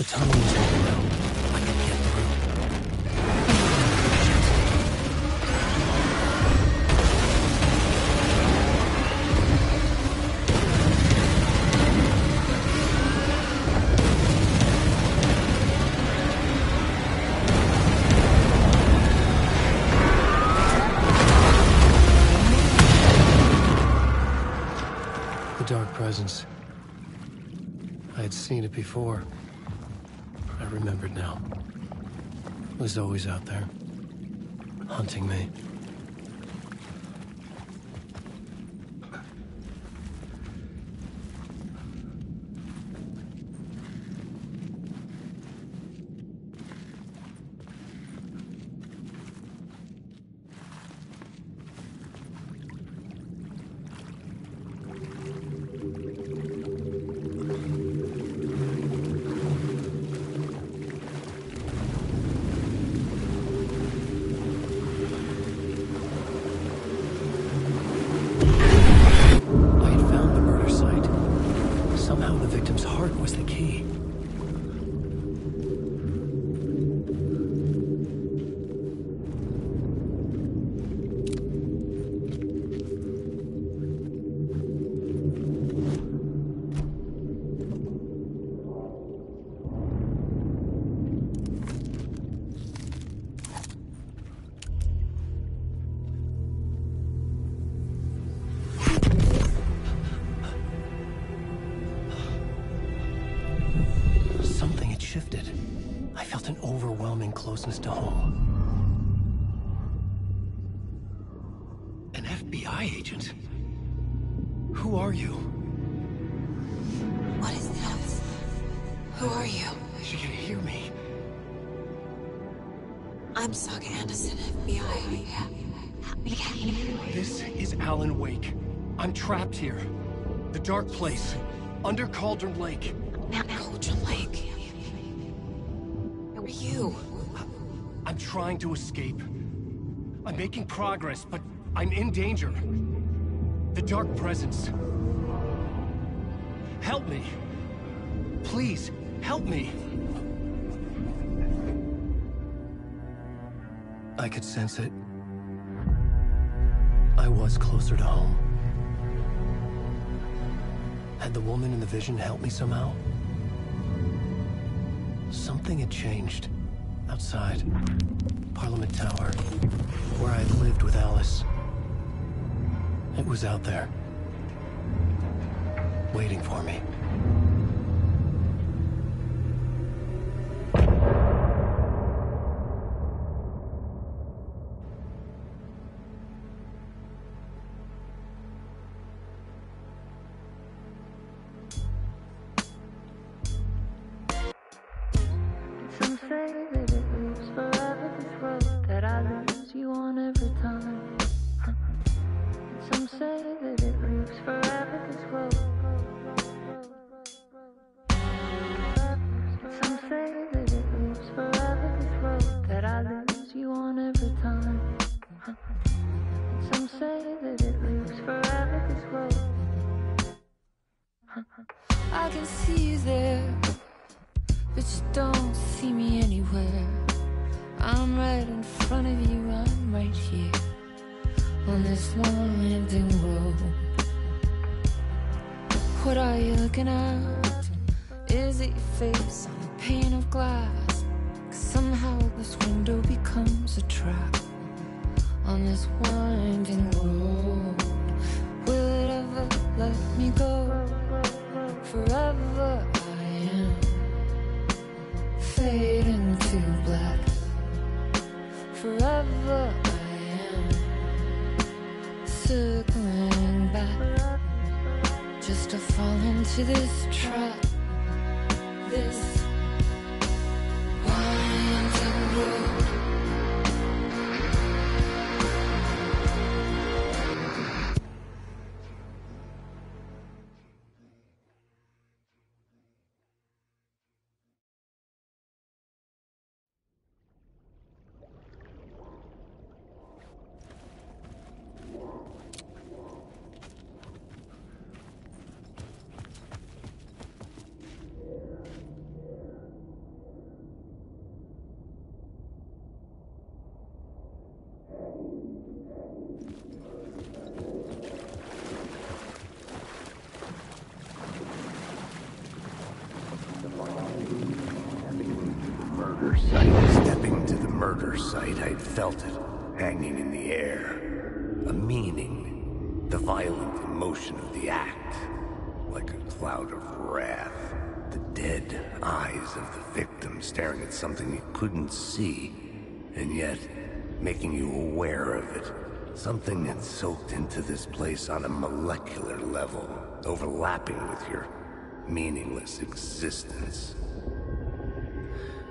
The tunnel is open now. I can get through. The dark presence. I had seen it before. I remembered now. It was always out there, hunting me. Was the key. Shifted. I felt an overwhelming closeness to home. An FBI agent? Who are you? What is this? Who are you? She can hear me. I'm Saga Anderson, FBI. This is Alan Wake. I'm trapped here. The dark place. Under Cauldron Lake. Cauldron Lake. Who are you? I'm trying to escape. I'm making progress, but I'm in danger. The dark presence. Help me. Please, help me. I could sense it. I was closer to home. Had the woman in the vision helped me somehow? Something had changed. Outside. Parliament Tower. Where I had lived with Alice. It was out there. Waiting for me. Some say that it lives forever, this road that I lose you on every time. Some say that it lives forever, this road. Some say that it lives forever, this road that I lose you on every time. Some say that it lives forever, this road. I can see you there, but you don't see me anywhere. I'm right in front of you, I'm right here on this winding road. What are you looking at? Is it your face on a pane of glass? 'Cause somehow this window becomes a trap on this winding road. Will it ever let me go? Forever I am fading to black. Forever I am circling back, just to fall into this trap, this winding road. murder site. Stepping to the murder site, I'd felt it, hanging in the air. A meaning. The violent emotion of the act. Like a cloud of wrath. The dead eyes of the victim staring at something you couldn't see, and yet making you aware of it. Something that soaked into this place on a molecular level, overlapping with your meaningless existence.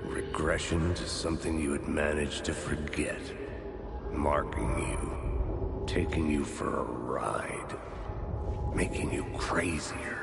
Regression to something you had managed to forget. Marking you, taking you for a ride, making you crazier.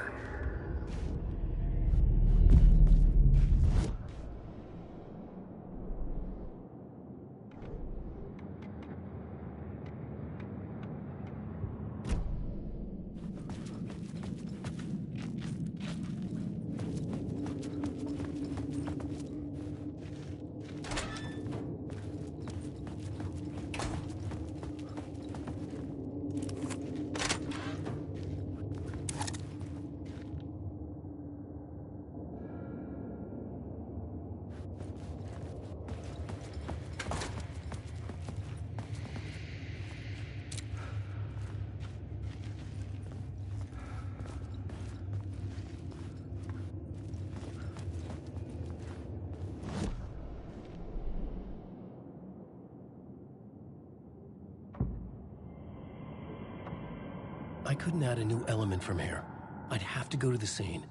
I couldn't add a new element from here. I'd have to go to the scene.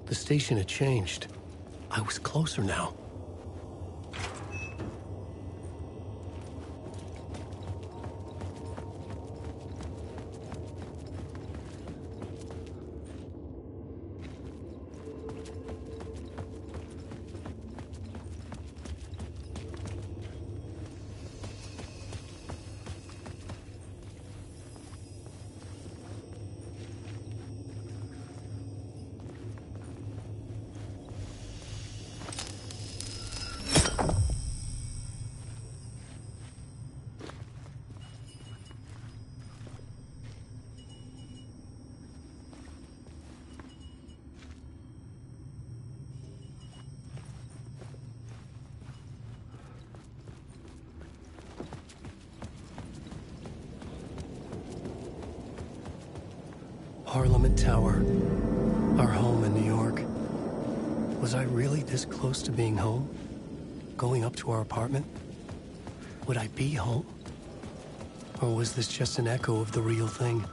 The station had changed. I was closer now. Parliament Tower, our home in New York. Was I really this close to being home? Going up to our apartment? Would I be home? Or was this just an echo of the real thing?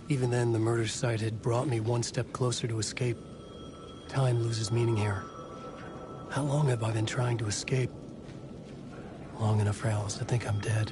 Even then, the murder site had brought me one step closer to escape. Time loses meaning here. How long have I been trying to escape? Long enough for Alice to think I'm dead.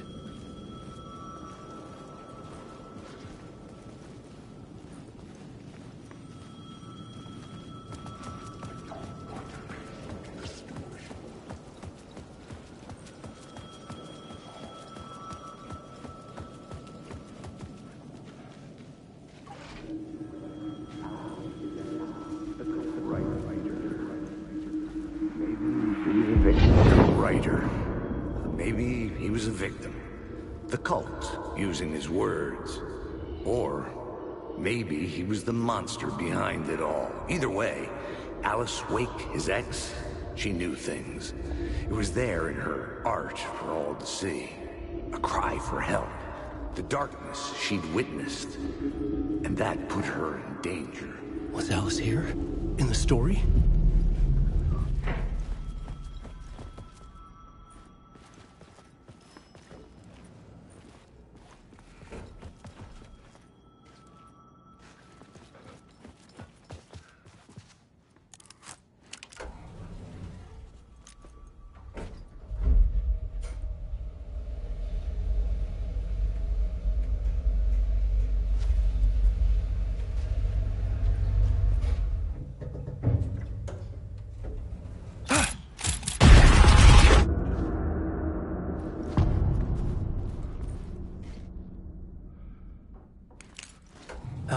Maybe he was a victim. The cult, using his words. Or maybe he was the monster behind it all. Either way, Alice Wake, his ex, she knew things. It was there in her art for all to see. A cry for help. The darkness she'd witnessed. And that put her in danger. Was Alice here? In the story?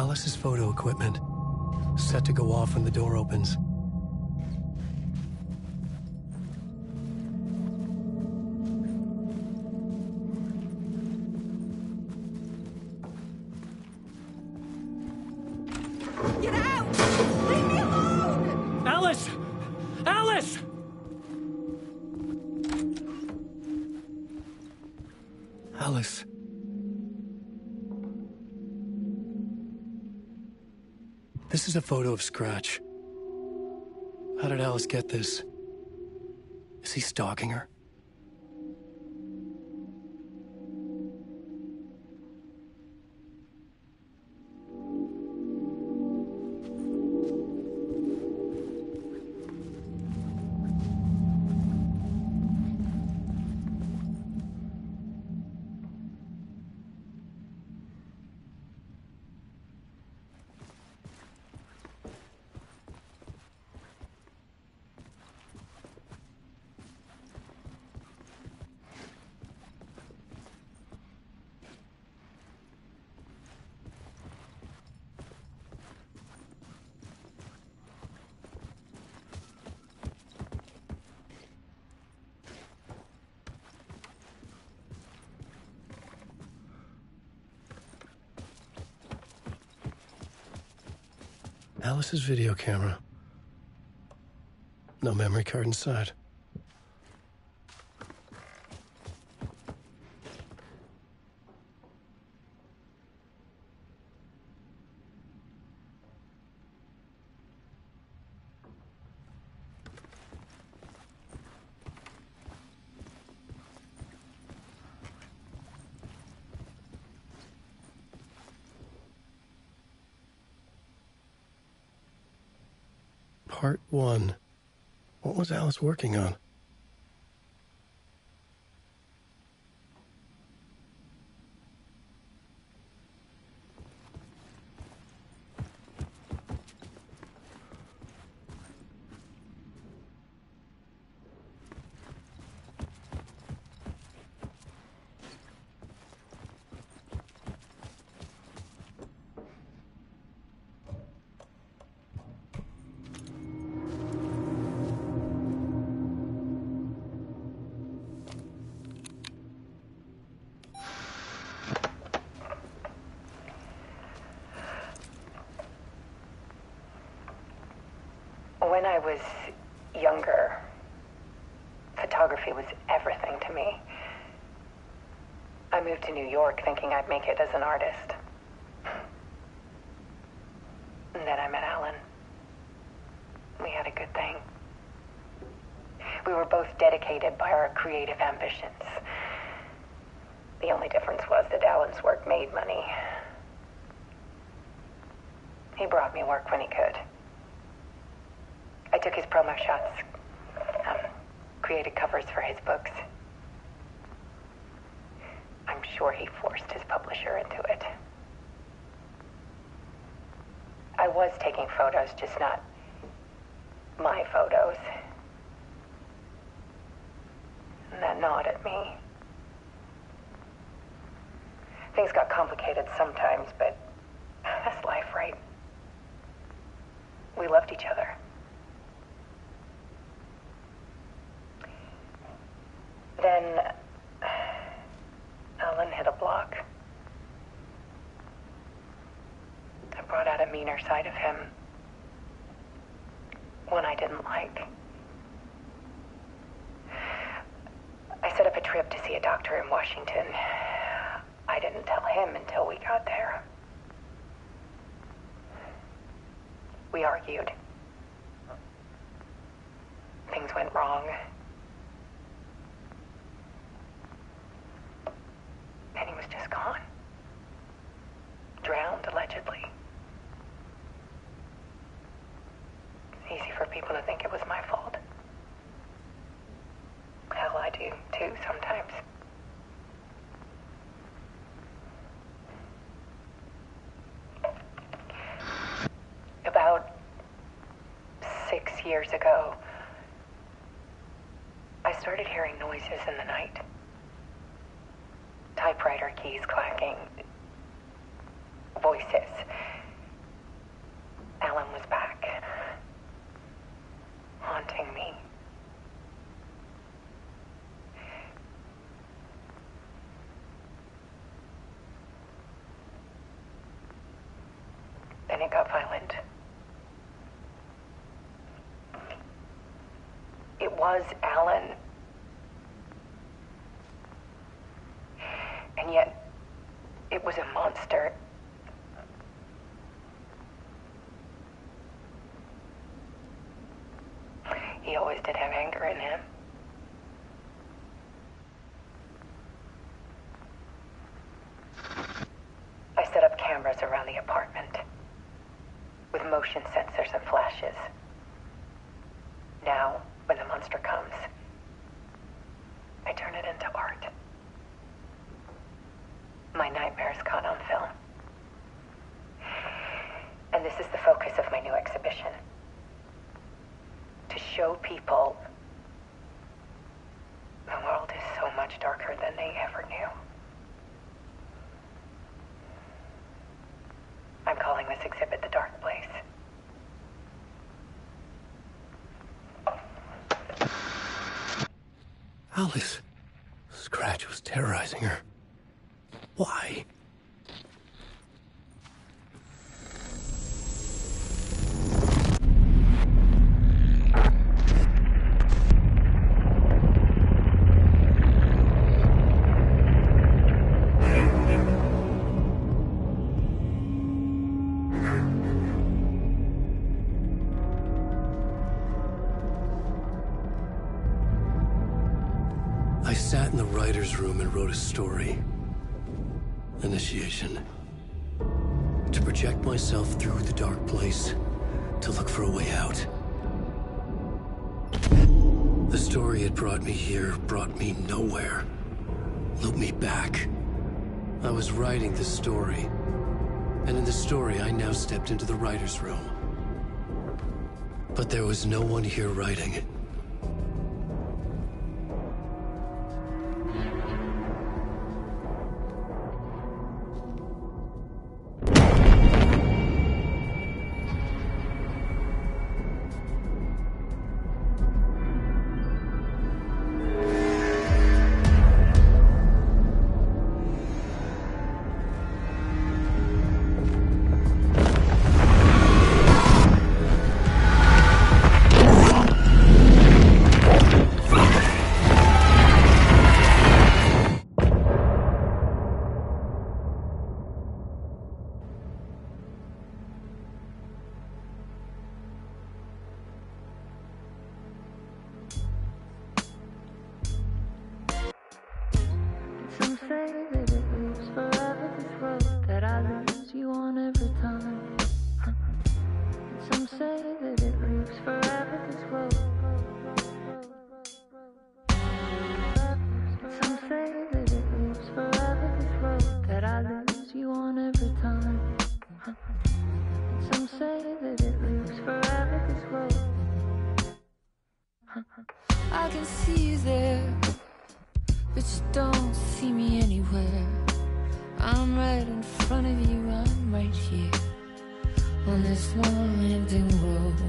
Alice's photo equipment. Set to go off when the door opens. Get out! Leave me alone! Alice! Alice! Alice. This is a photo of Scratch. How did Alice get this? Is he stalking her? Alice's video camera. No memory card inside. Part 1. What was Alice working on? When I was younger, photography was everything to me. I moved to New York thinking I'd make it as an artist. And then I met Alan. We had a good thing. We were both dedicated by our creative ambitions. The only difference was that Alan's work made money. He brought me work when he could. I took his promo shots, created covers for his books. I'm sure he forced his publisher into it. I was taking photos, just not my photos. And that gnawed at me. Things got complicated sometimes, but that's life, right? We loved each other. Then Alan hit a block. I brought out a meaner side of him. One I didn't like. I set up a trip to see a doctor in Washington. I didn't tell him until we got there. We argued. Things went wrong. And he was just gone. Drowned, allegedly. It's easy for people to think it was my fault. Hell, I do, too, sometimes. About 6 years ago, I started hearing noises in the night. Typewriter keys clacking. Voices. Alan was back. Haunting me. Then it got violent. It was Alan. And yet, it was a monster. He always did have anger in him. I set up cameras around the apartment with motion sensors and flashes. Now, when the monster comes, I turn it into art. My nightmares caught on film. And this is the focus of my new exhibition. To show people the world is so much darker than they ever knew. I'm calling this exhibit The Dark Place. Alice. Scratch was terrorizing her. Why? I sat in the writer's room and wrote a story. Initiation. To project myself through the dark place, to look for a way out. The story had brought me here, brought me nowhere. Looped me back. I was writing the story. And in the story, I now stepped into the writer's room. But there was no one here writing. Some say that it lives forever, this road that I lose you on every time. Some say that it lives forever, this road. Some say that it lives forever, this road that I lose you on every time. Some say that it lives forever, this road. I can see you there, but you don't see me anywhere. I'm right in front of you, I'm right here on this winding road.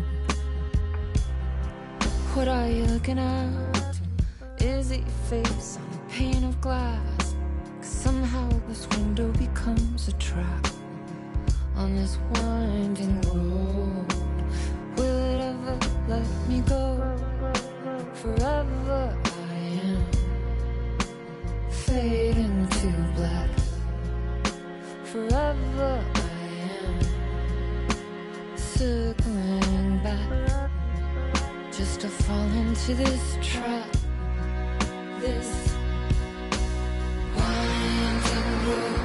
What are you looking at? Is it your face on a pane of glass? 'Cause somehow this window becomes a trap on this winding road. Will it ever let me go? Forever I am fading to black. Forever I am circling back, just to fall into this trap, this winding road.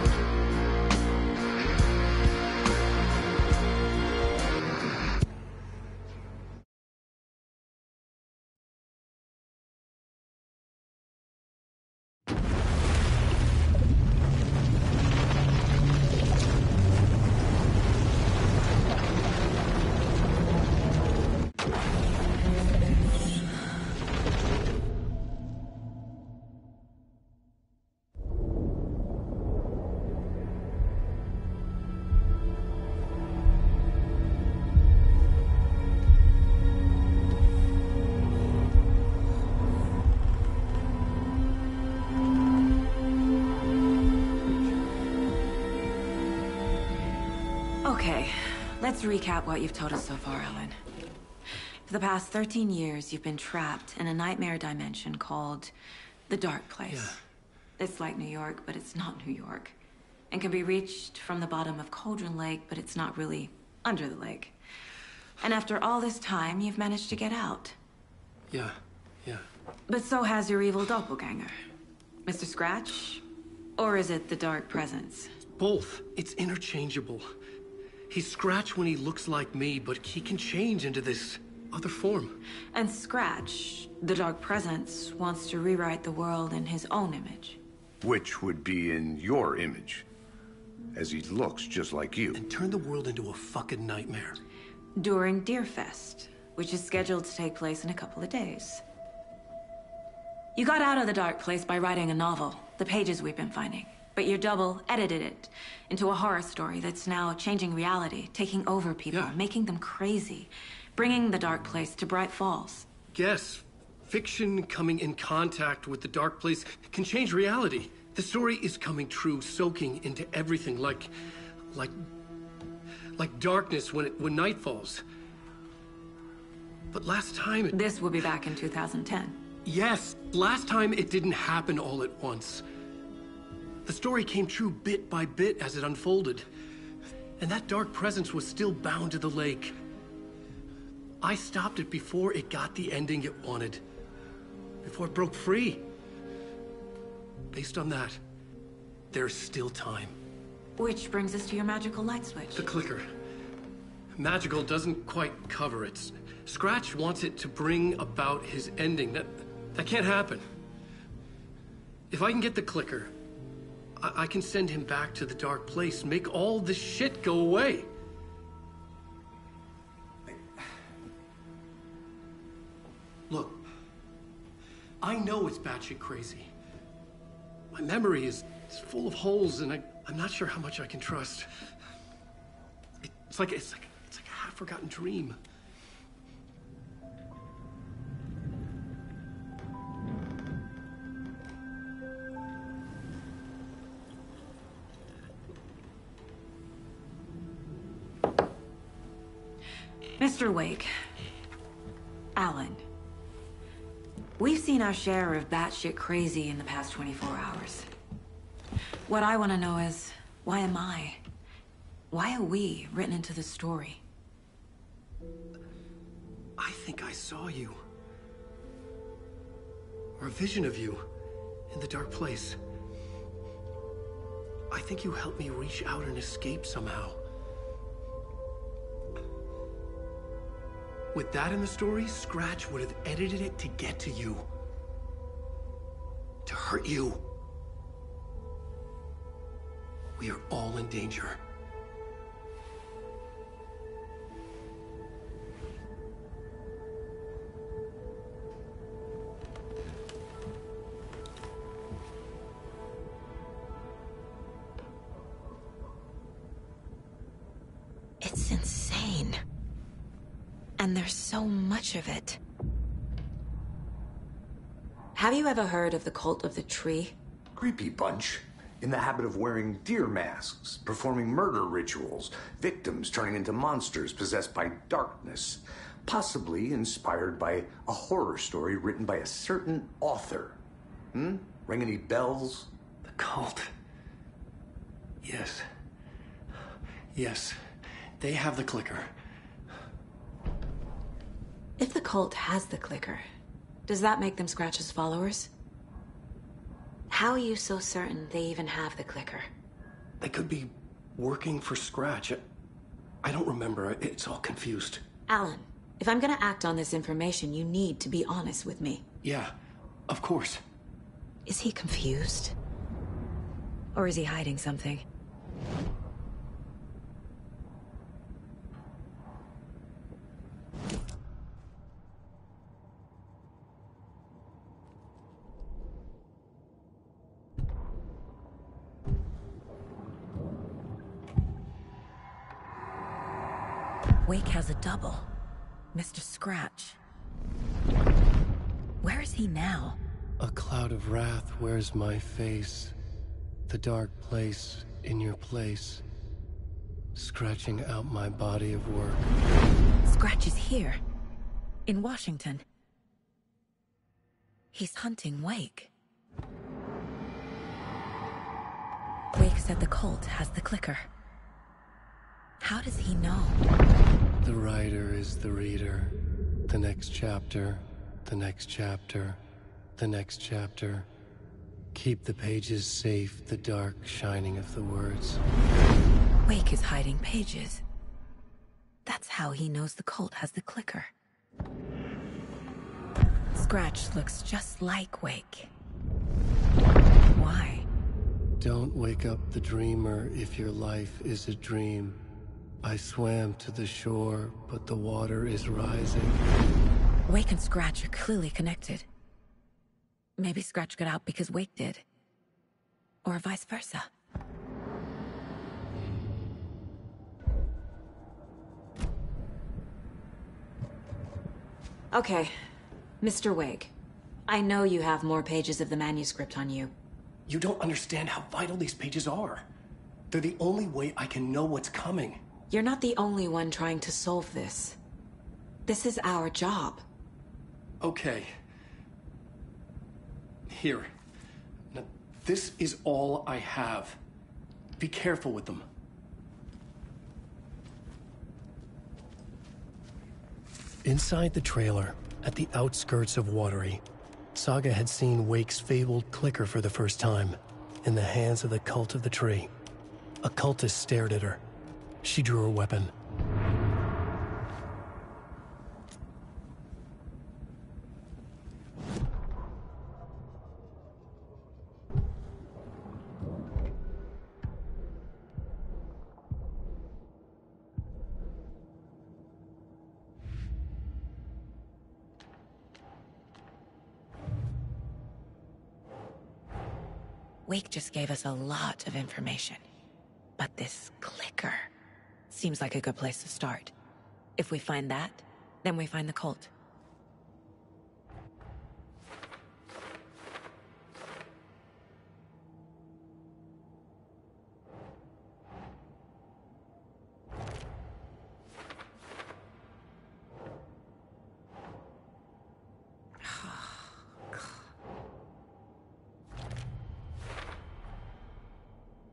Okay, let's recap what you've told us so far, Alan. For the past 13 years, you've been trapped in a nightmare dimension called the Dark Place. Yeah. It's like New York, but it's not New York. And can be reached from the bottom of Cauldron Lake, but it's not really under the lake. And after all this time, you've managed to get out. Yeah. But so has your evil doppelganger. Mr. Scratch? Or is it the Dark Presence? Both. It's interchangeable. He's Scratch when he looks like me, but he can change into this other form. And Scratch, the Dark Presence, wants to rewrite the world in his own image. Which would be in your image, as he looks just like you. And turn the world into a fucking nightmare. During Deerfest, which is scheduled to take place in a couple of days. You got out of the Dark Place by writing a novel, the pages we've been finding. But your double edited it into a horror story that's now changing reality, taking over people, making them crazy, bringing the Dark Place to Bright Falls. Yes, fiction coming in contact with the Dark Place can change reality. The story is coming true, soaking into everything like darkness when night falls. But last time This will be back in 2010. Yes, last time it didn't happen all at once. The story came true bit by bit as it unfolded. And that dark presence was still bound to the lake. I stopped it before it got the ending it wanted. Before it broke free. Based on that, there's still time. Which brings us to your magical light switch. The clicker. Magical doesn't quite cover it. Scratch wants it to bring about his ending. That can't happen. If I can get the clicker, I can send him back to the Dark Place, make all this shit go away. Look, I know it's batshit crazy. My memory is full of holes, and I'm not sure how much I can trust. It's like a half-forgotten dream. Mr. Wake, Alan, we've seen our share of batshit crazy in the past 24 hours. What I want to know is, why am I? Why are we written into the story? I think I saw you. Or a vision of you in the Dark Place. I think you helped me reach out and escape somehow. With that in the story, Scratch would have edited it to get to you. To hurt you. We are all in danger. It's insane. And there's so much of it. Have you ever heard of the Cult of the Tree? Creepy bunch. In the habit of wearing deer masks, performing murder rituals, victims turning into monsters possessed by darkness, possibly inspired by a horror story written by a certain author. Ring any bells? The cult. Yes. Yes. They have the clicker. If the cult has the clicker, does that make them Scratch's followers? How are you so certain they even have the clicker? They could be working for Scratch. I don't remember. It's all confused. Alan, if I'm gonna act on this information, you need to be honest with me. Yeah, of course. Is he confused? Or is he hiding something? Wake has a double. Mr. Scratch. Where is he now? A cloud of wrath wears my face. The dark place in your place. scratching out my body of work. Scratch is here, in Washington. He's hunting Wake. Wake said the cult has the clicker. How does he know? The writer is the reader. The next chapter, the next chapter, the next chapter. Keep the pages safe, the dark shining of the words. Wake is hiding pages. That's how he knows the cult has the clicker. Scratch looks just like Wake. Why? Don't wake up the dreamer if your life is a dream. I swam to the shore, but the water is rising. Wake and Scratch are clearly connected. Maybe Scratch got out because Wake did. Or vice versa. Okay, Mr. Wake. I know you have more pages of the manuscript on you. You don't understand how vital these pages are. They're the only way I can know what's coming. You're not the only one trying to solve this. This is our job. Okay. Here. Now, this is all I have. Be careful with them. Inside the trailer, at the outskirts of Watery, Saga had seen Wake's fabled clicker for the first time, in the hands of the Cult of the Tree. A cultist stared at her. She drew her weapon. Wake just gave us a lot of information. But this clicker seems like a good place to start. If we find that, then we find the cult.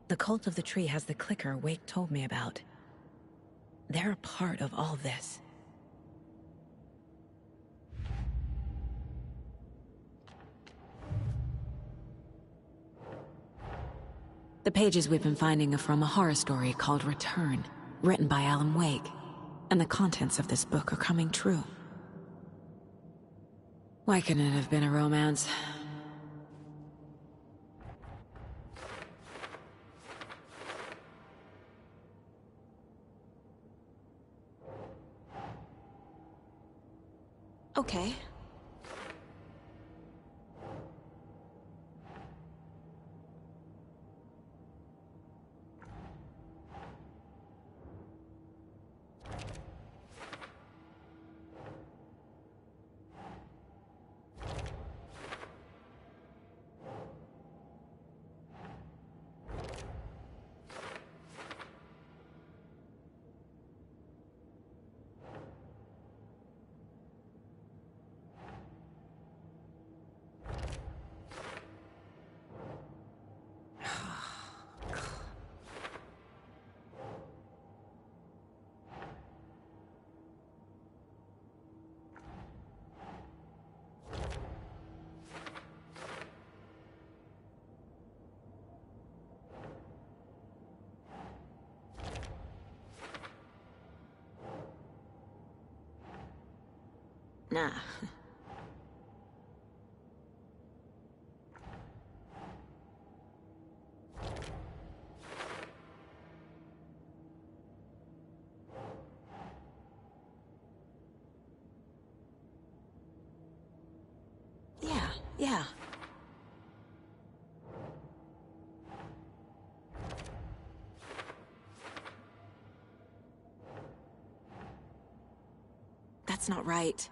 The Cult of the Tree has the clicker Wake told me about. They're a part of all this. The pages we've been finding are from a horror story called Return, written by Alan Wake. And the contents of this book are coming true. Why couldn't it have been a romance? Okay. Nah. Yeah. That's not right.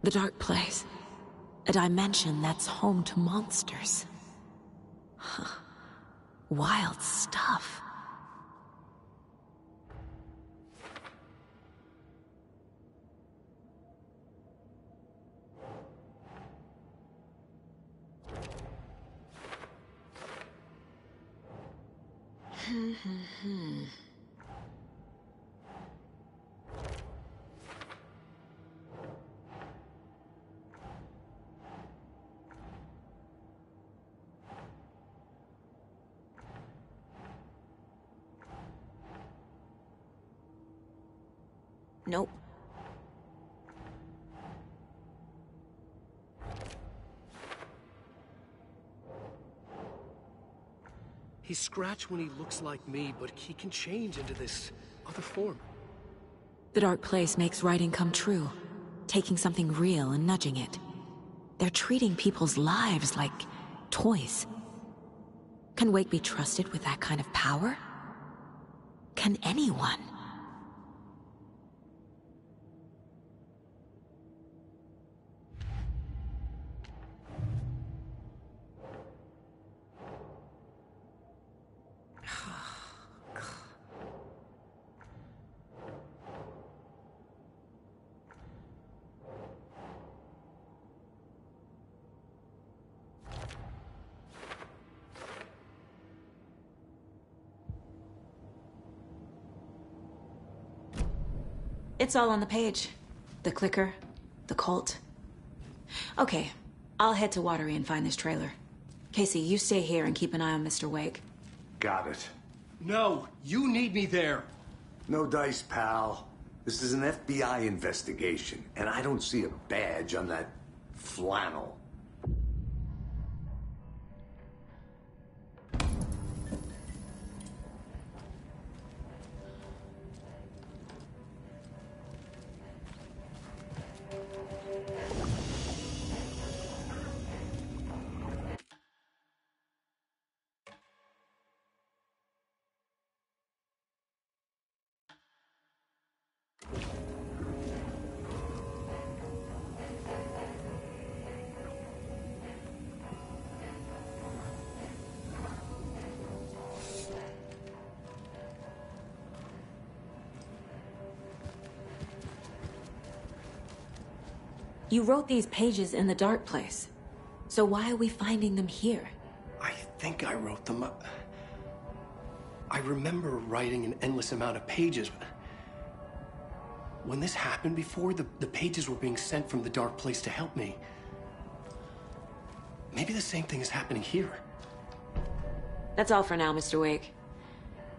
The dark place. A dimension that's home to monsters. Huh. Wild stuff. Nope. He's Scratch when he looks like me, but he can change into this other form. The dark place makes writing come true, taking something real and nudging it. They're treating people's lives like toys. Can Wake be trusted with that kind of power? Can anyone? It's all on the page. The clicker, the cult. Okay, I'll head to Watery and find this trailer. Casey, you stay here and keep an eye on Mr. Wake. Got it. No, you need me there. No dice, pal. This is an FBI investigation, and I don't see a badge on that flannel. You wrote these pages in the dark place. So why are we finding them here? I think I wrote them. I remember writing an endless amount of pages. When this happened before, the pages were being sent from the dark place to help me. Maybe the same thing is happening here. That's all for now, Mr. Wake.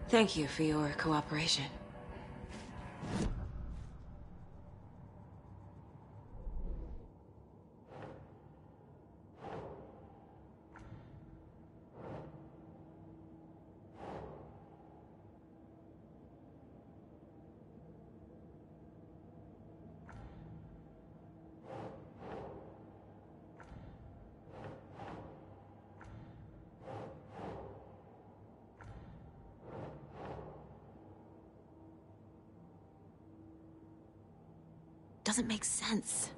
Thank you for your cooperation. Doesn't make sense.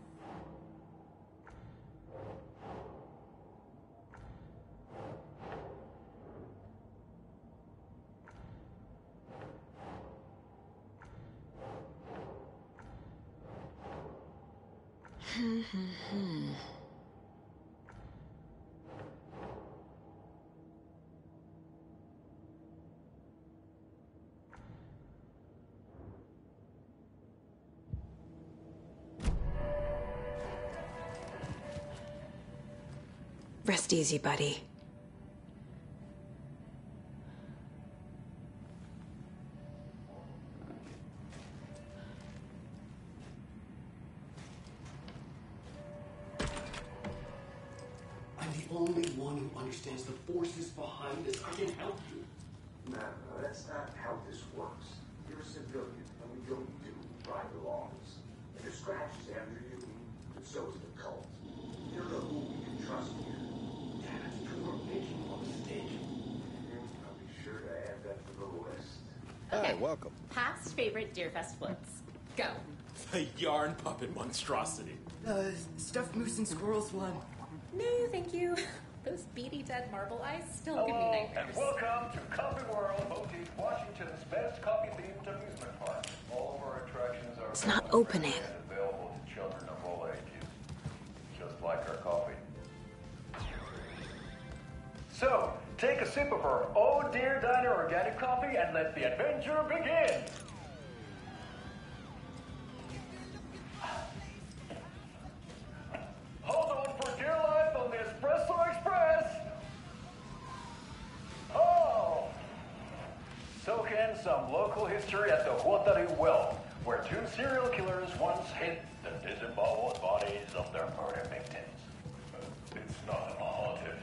Rest easy, buddy. I'm the only one who understands the forces behind this. I can help you. No, that's not how this works. You're a civilian, and we don't do right or wrongs. And if Scratch is after you, but so is the cult. You don't know who we can trust here. Dad, you're making a mistake. I'll be sure to add that to the list. Hi, welcome. Past favorite Deerfest floats. Go. The yarn puppet monstrosity. Stuffed moose and squirrels one. No, thank you. Those beady dead marble eyes still give me nightmares. And welcome to Coffee World, Boutique, Washington's best coffee-themed amusement park. All of our attractions are It's not opening. and available to children of all ages, just like our coffee. So, take a sip of our Oh Dear Diner organic coffee and let the adventure begin. Hold on for dear life on the Espresso Express. Oh! Soak in some local history at the Huatari Well, where two serial killers once hid the disemboweled bodies of their murder victims. It's not haunted.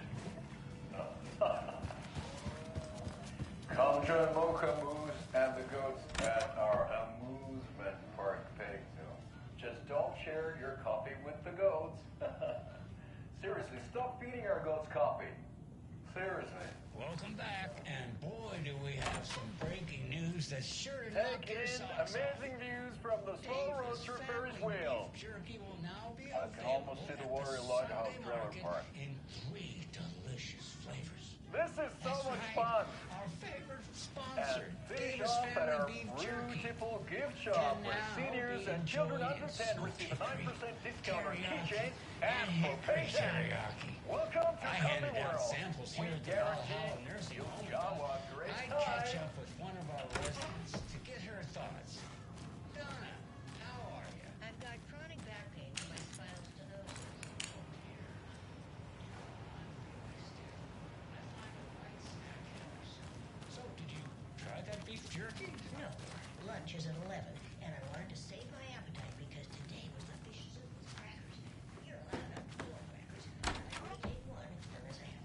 Come join Mocha Moose and the goats at our amusement park pig zone. Just don't share your coffee with the goats. Seriously, stop feeding our goats coffee. Seriously. Welcome back, and boy, do we have some breaking news that's sure to knock Take your in socks amazing views from the slow roaster Ferris wheel. Jerky will now be I can almost see the Warrior Lighthouse trailer park. in 3 delicious flavors. This is so That's much right, fun. Our favorite sponsor, And finish Davis off at our Family Beef Jerky. beautiful gift shop Can where now seniors be and children enjoyed under in 10 receive a 9% smoke-free discount on teriyaki keychains and and hickory propane. teriyaki. Welcome to I Coffee handed out World. samples We here at the guarantee Valhalla Nursing you'll Home. have a great I'd time. catch up with one of our residents to get her thoughts. Donna, how are you? I've got chronic back pain from my spinal stenosis. So, did you try that beef jerky? No, lunch is at 11, and I wanted to save my appetite because today was the fish soup with crackers. You're allowed up to 4 crackers. I only take one unless I have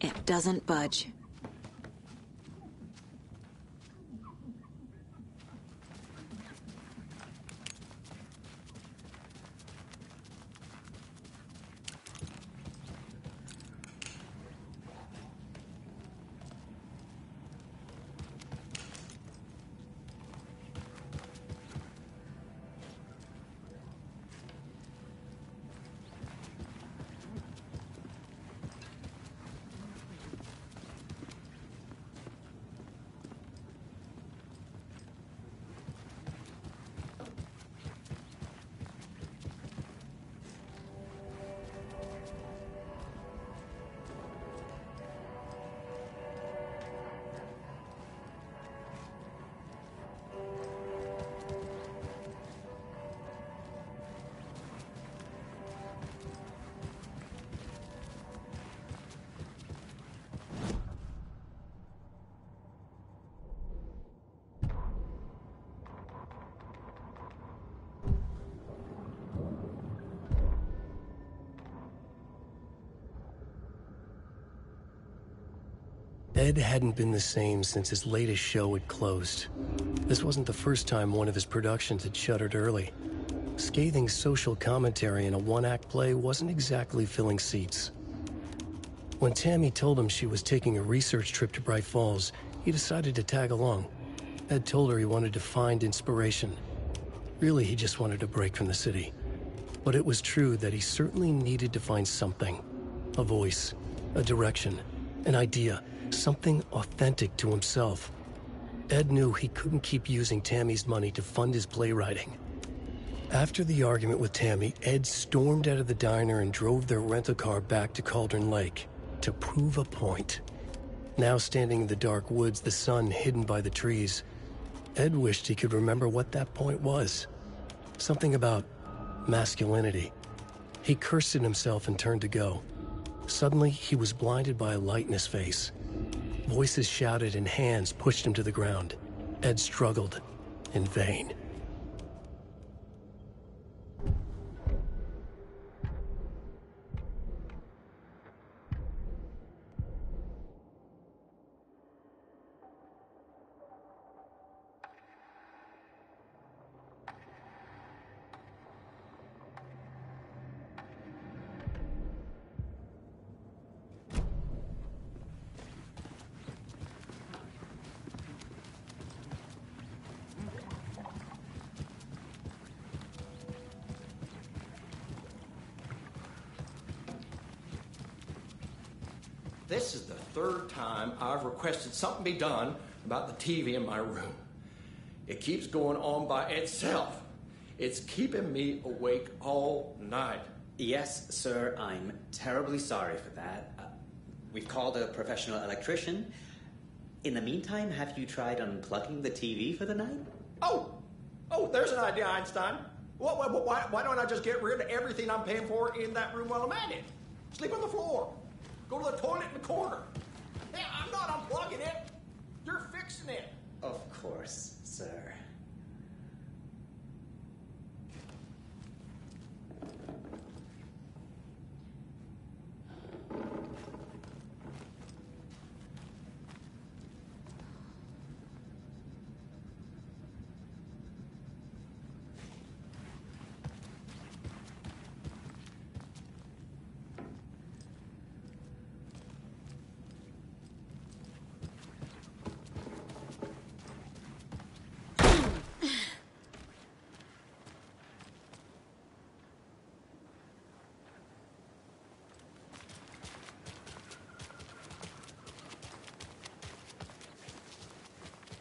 It doesn't budge. Ed hadn't been the same since his latest show had closed. This wasn't the first time one of his productions had shuttered early. Scathing social commentary in a one-act play wasn't exactly filling seats. When Tammy told him she was taking a research trip to Bright Falls, he decided to tag along. Ed told her he wanted to find inspiration. Really, he just wanted a break from the city. But it was true that he certainly needed to find something. A voice, a direction, an idea, something authentic to himself. Ed knew he couldn't keep using Tammy's money to fund his playwriting. After the argument with Tammy, Ed stormed out of the diner and drove their rental car back to Cauldron Lake to prove a point. Now standing in the dark woods, the sun hidden by the trees, Ed wished he could remember what that point was. Something about masculinity. He cursed at himself and turned to go. Suddenly, he was blinded by a light in his face. Voices shouted and hands pushed him to the ground. Ed struggled in vain. This is the third time I've requested something be done about the TV in my room. It keeps going on by itself. It's keeping me awake all night. Yes, sir, I'm terribly sorry for that. We've called a professional electrician. In the meantime, have you tried unplugging the TV for the night? Oh, there's an idea, Einstein. Why don't I just get rid of everything I'm paying for in that room while I'm at it? Sleep on the floor. Go to the toilet in the corner. Yeah, I'm not unplugging it. You're fixing it. Of course, sir.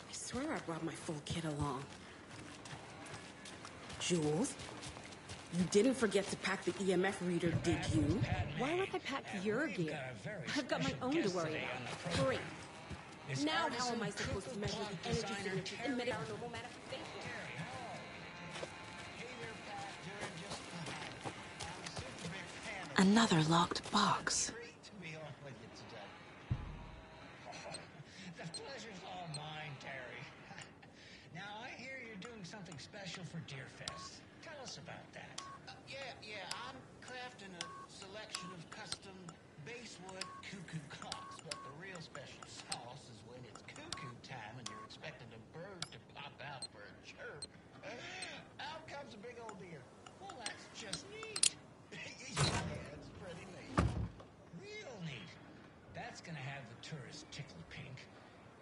I swear I brought my full kit along. Jules, you didn't forget to pack the EMF reader, did you? Why would I pack your gear? I've got my own to worry about. Great. Now how am I supposed to measure the energy signatures and medical normal manifestation? Another locked box. Something special for Deerfest. Tell us about that. Yeah, I'm crafting a selection of custom basswood cuckoo clocks, but the real special sauce is when it's cuckoo time and you're expecting a bird to pop out for a chirp. Out comes a big old deer. Well, that's just neat. Yeah, it's pretty neat. Real neat. That's gonna have the tourists tickle pink.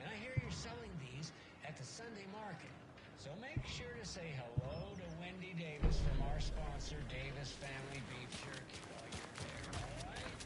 And I hear you're selling these at the Sunday market. So make sure to say hello to Wendy Davis from our sponsor, Davis Family Beef Jerky, while you're there, all right?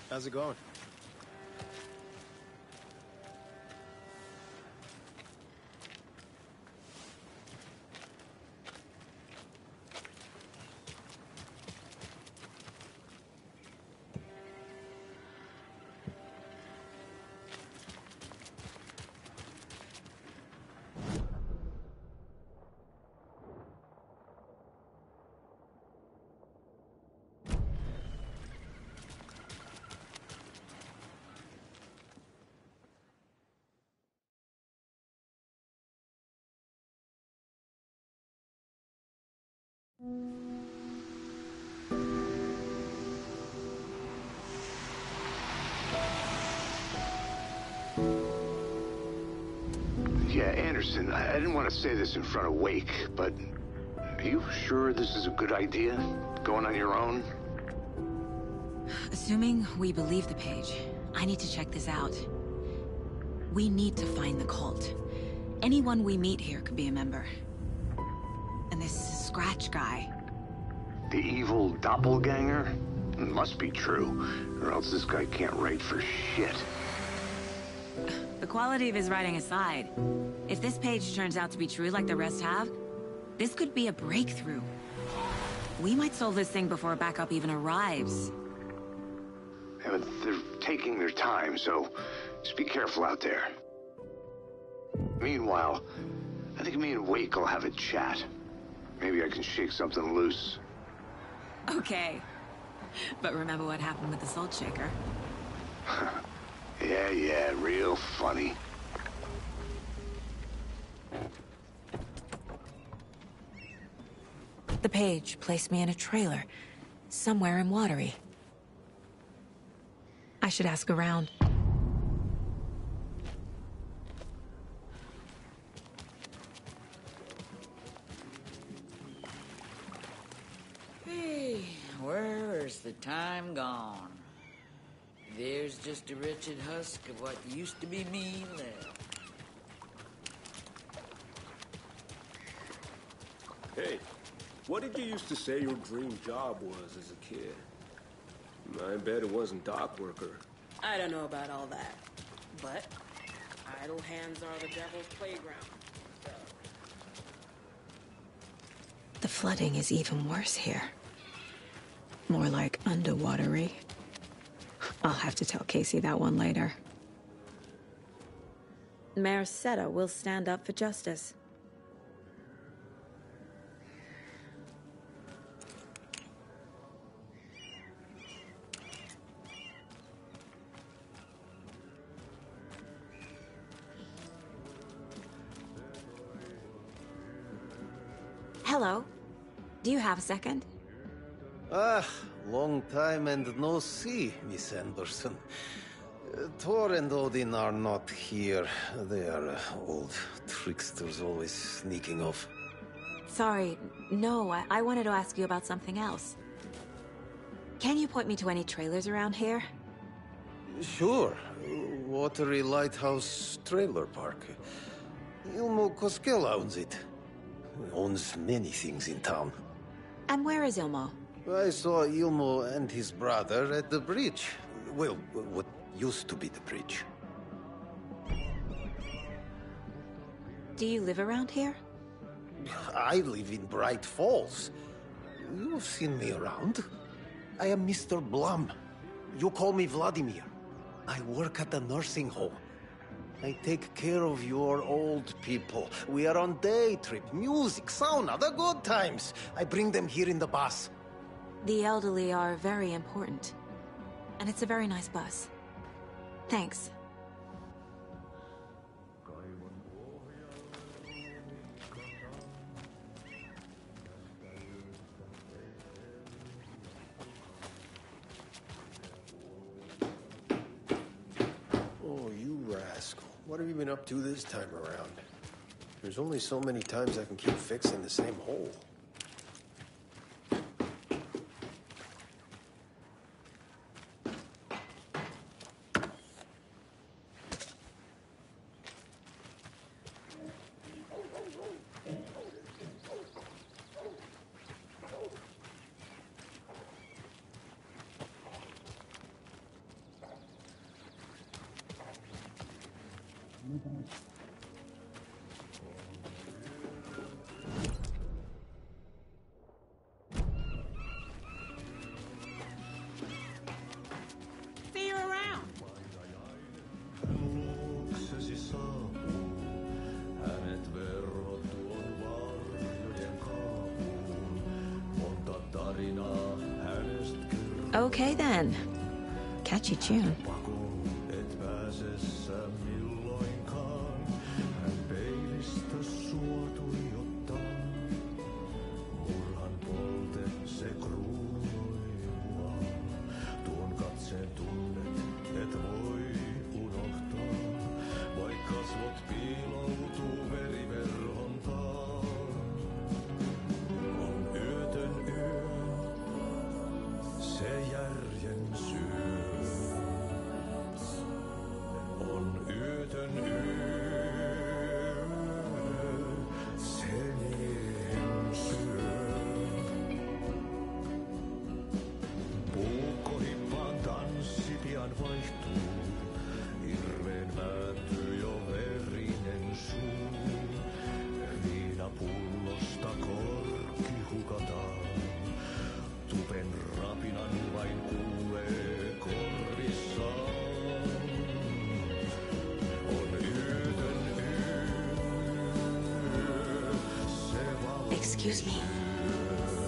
How's it going? Yeah, Anderson, I didn't want to say this in front of Wake, but are you sure this is a good idea? Going on your own? Assuming we believe the page, I need to check this out. We need to find the cult. Anyone we meet here could be a member. And this Scratch guy. The evil doppelganger? Must be true, or else this guy can't write for shit. The quality of his writing aside, if this page turns out to be true like the rest have, this could be a breakthrough. We might solve this thing before backup even arrives. Yeah, but they're taking their time, so just be careful out there. Meanwhile, I think me and Wake will have a chat. Maybe I can shake something loose. Okay. But remember what happened with the salt shaker? Yeah, real funny. The page placed me in a trailer, somewhere in Watery. I should ask around. Hey, where's the time gone? There's just a wretched husk of what used to be me left. Hey, what did you used to say your dream job was as a kid? I bet it wasn't dock worker. I don't know about all that, but idle hands are the devil's playground. So. The flooding is even worse here. More like underwatery. I'll have to tell Casey that one later. Mayor Seta will stand up for justice. Hello. Do you have a second? Ah, long time and no see, Miss Anderson. Thor and Odin are not here. They are old tricksters always sneaking off. Sorry, no, I wanted to ask you about something else. Can you point me to any trailers around here? Sure. Watery Lighthouse Trailer Park. Ilmo Koskela owns it. Owns many things in town. And where is Ilmo? I saw Ilmo and his brother at the bridge. Well, what used to be the bridge. Do you live around here? I live in Bright Falls. You've seen me around. I am Mr. Blum. You call me Vladimir. I work at the nursing home. I take care of your old people. We are on day trip, music, sauna, the good times. I bring them here in the bus. The elderly are very important. And it's a very nice bus. Thanks. Oh, you rascal. What have you been up to this time around? There's only so many times I can keep fixing the same hole. See you around. Okay then. Catchy tune. Excuse me.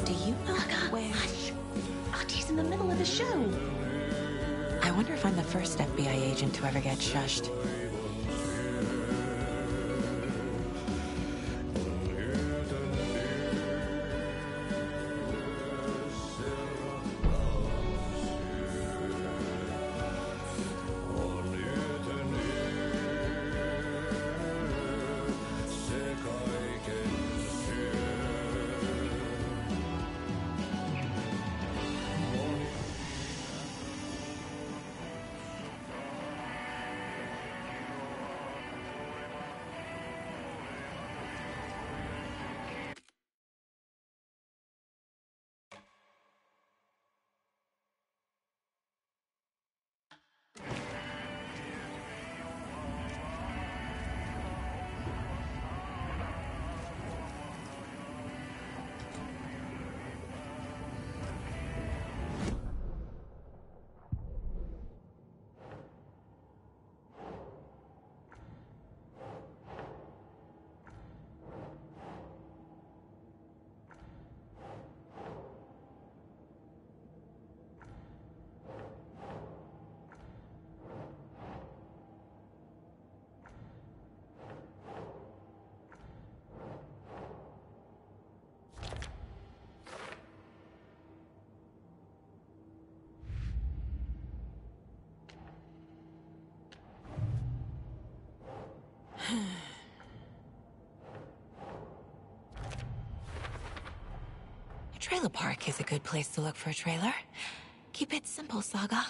Do you know where... Hush! Artie's in the middle of the show. I wonder if I'm the first FBI agent to ever get shushed. A trailer park is a good place to look for a trailer. Keep it simple, Saga.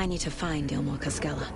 I need to find Ilmo Cascella.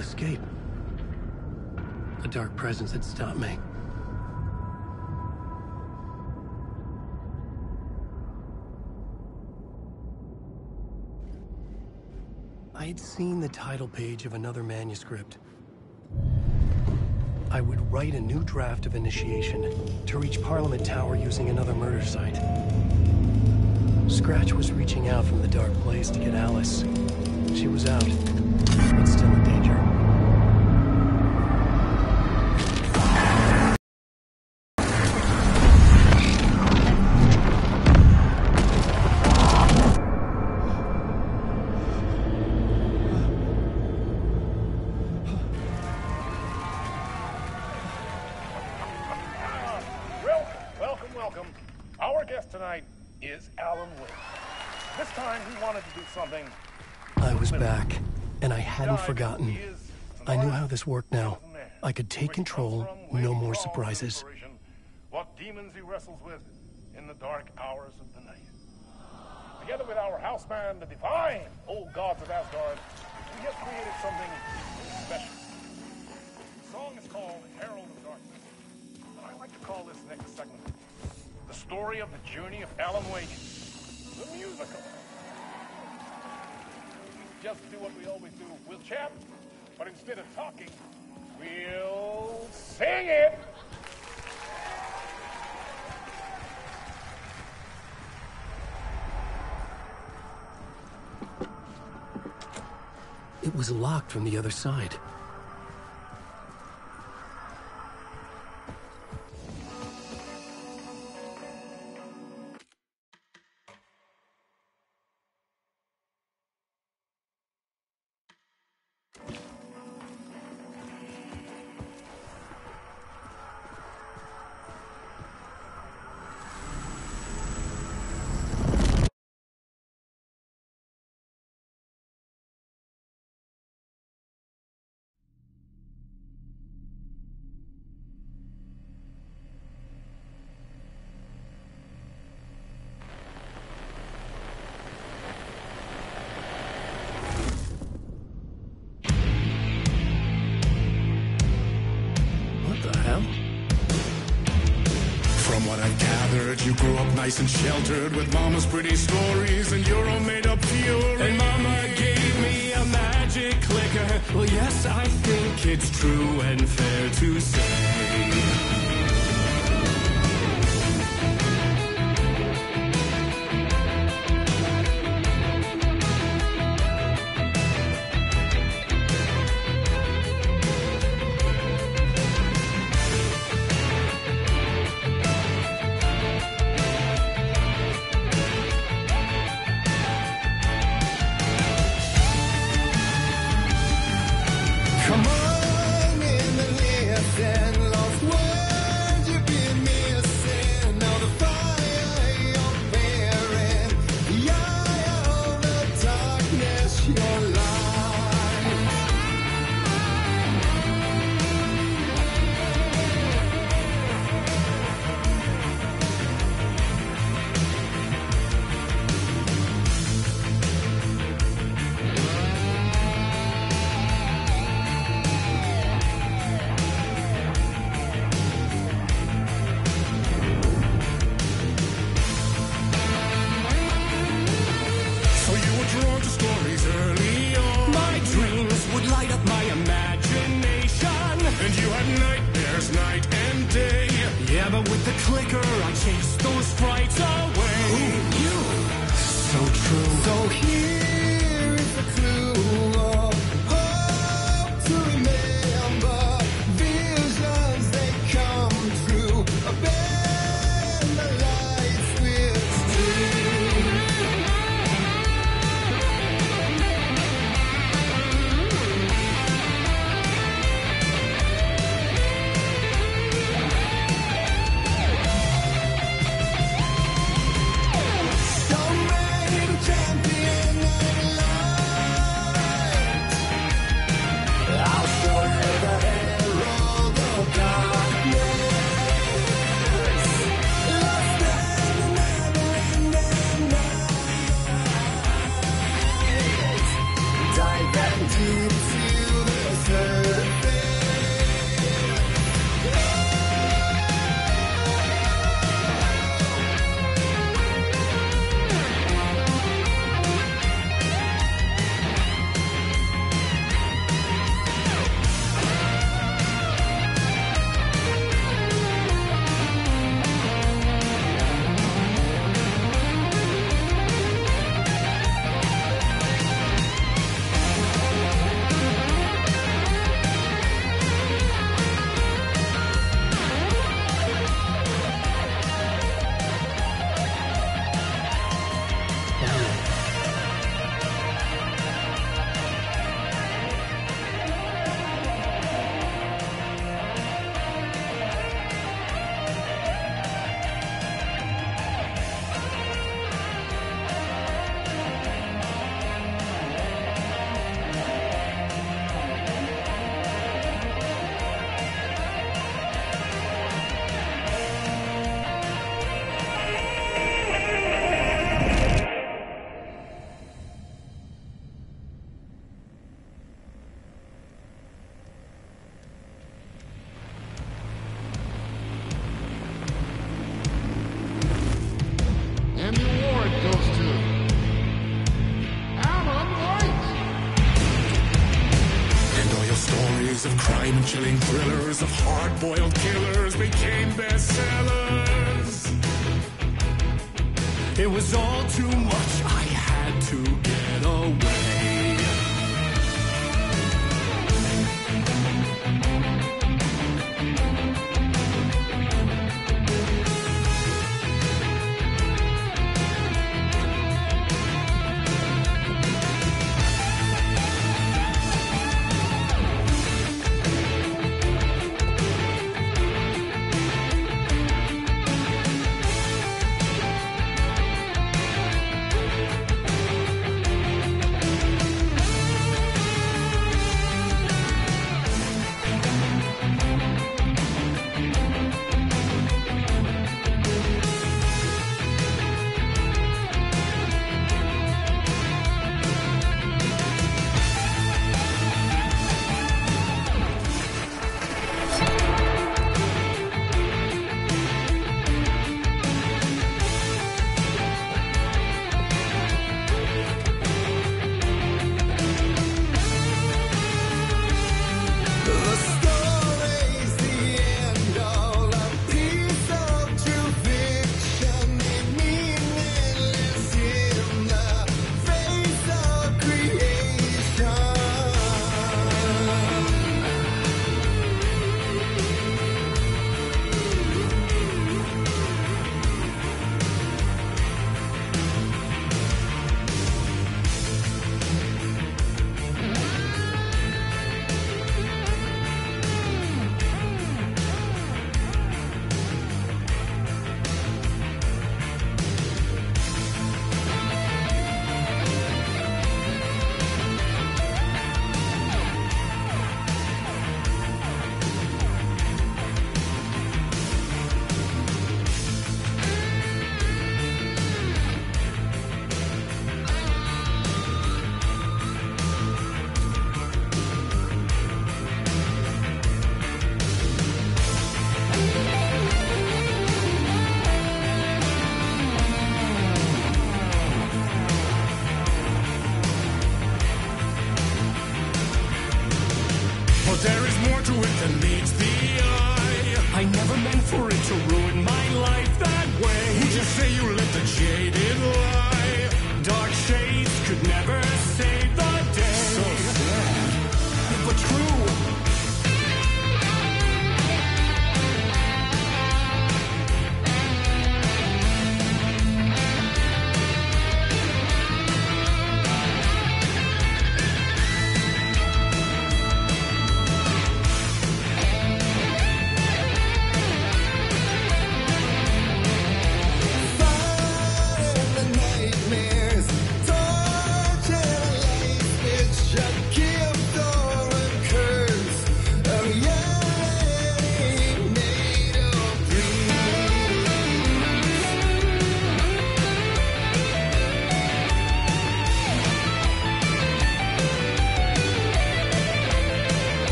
Escape. A dark presence had stopped me. I had seen the title page of another manuscript. I would write a new draft of initiation to reach Parliament Tower using another murder site. Scratch was reaching out from the dark place to get Alice. She was out, but still in danger. Welcome. Our guest tonight is Alan Wake. This time he wanted to do something. I was back, and I hadn't forgotten. I knew how this worked now. I could take control, no more surprises. What demons he wrestles with in the dark hours of the night. Together with our house band, the divine old gods of Asgard, we have created something special. The song is called Herald of Darkness, and I like to call this next segment the story of the journey of Alan Wake, the musical. Just do what we always do. We'll chat, but instead of talking, we'll sing it. It was locked from the other side. nice and sheltered with Mama's pretty stories and your own made-up fury. And Mama gave me a magic clicker. Well, yes, I think it's true and fair to say. Of crime and chilling thrillers of hard-boiled killers became bestsellers. It was all too much, I had to get away.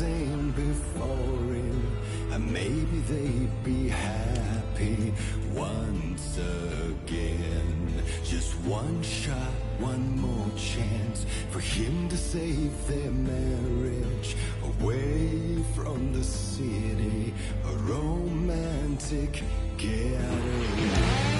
same before him, and maybe they'd be happy once again. Just one shot, one more chance for him to save their marriage, away from the city, a romantic getaway.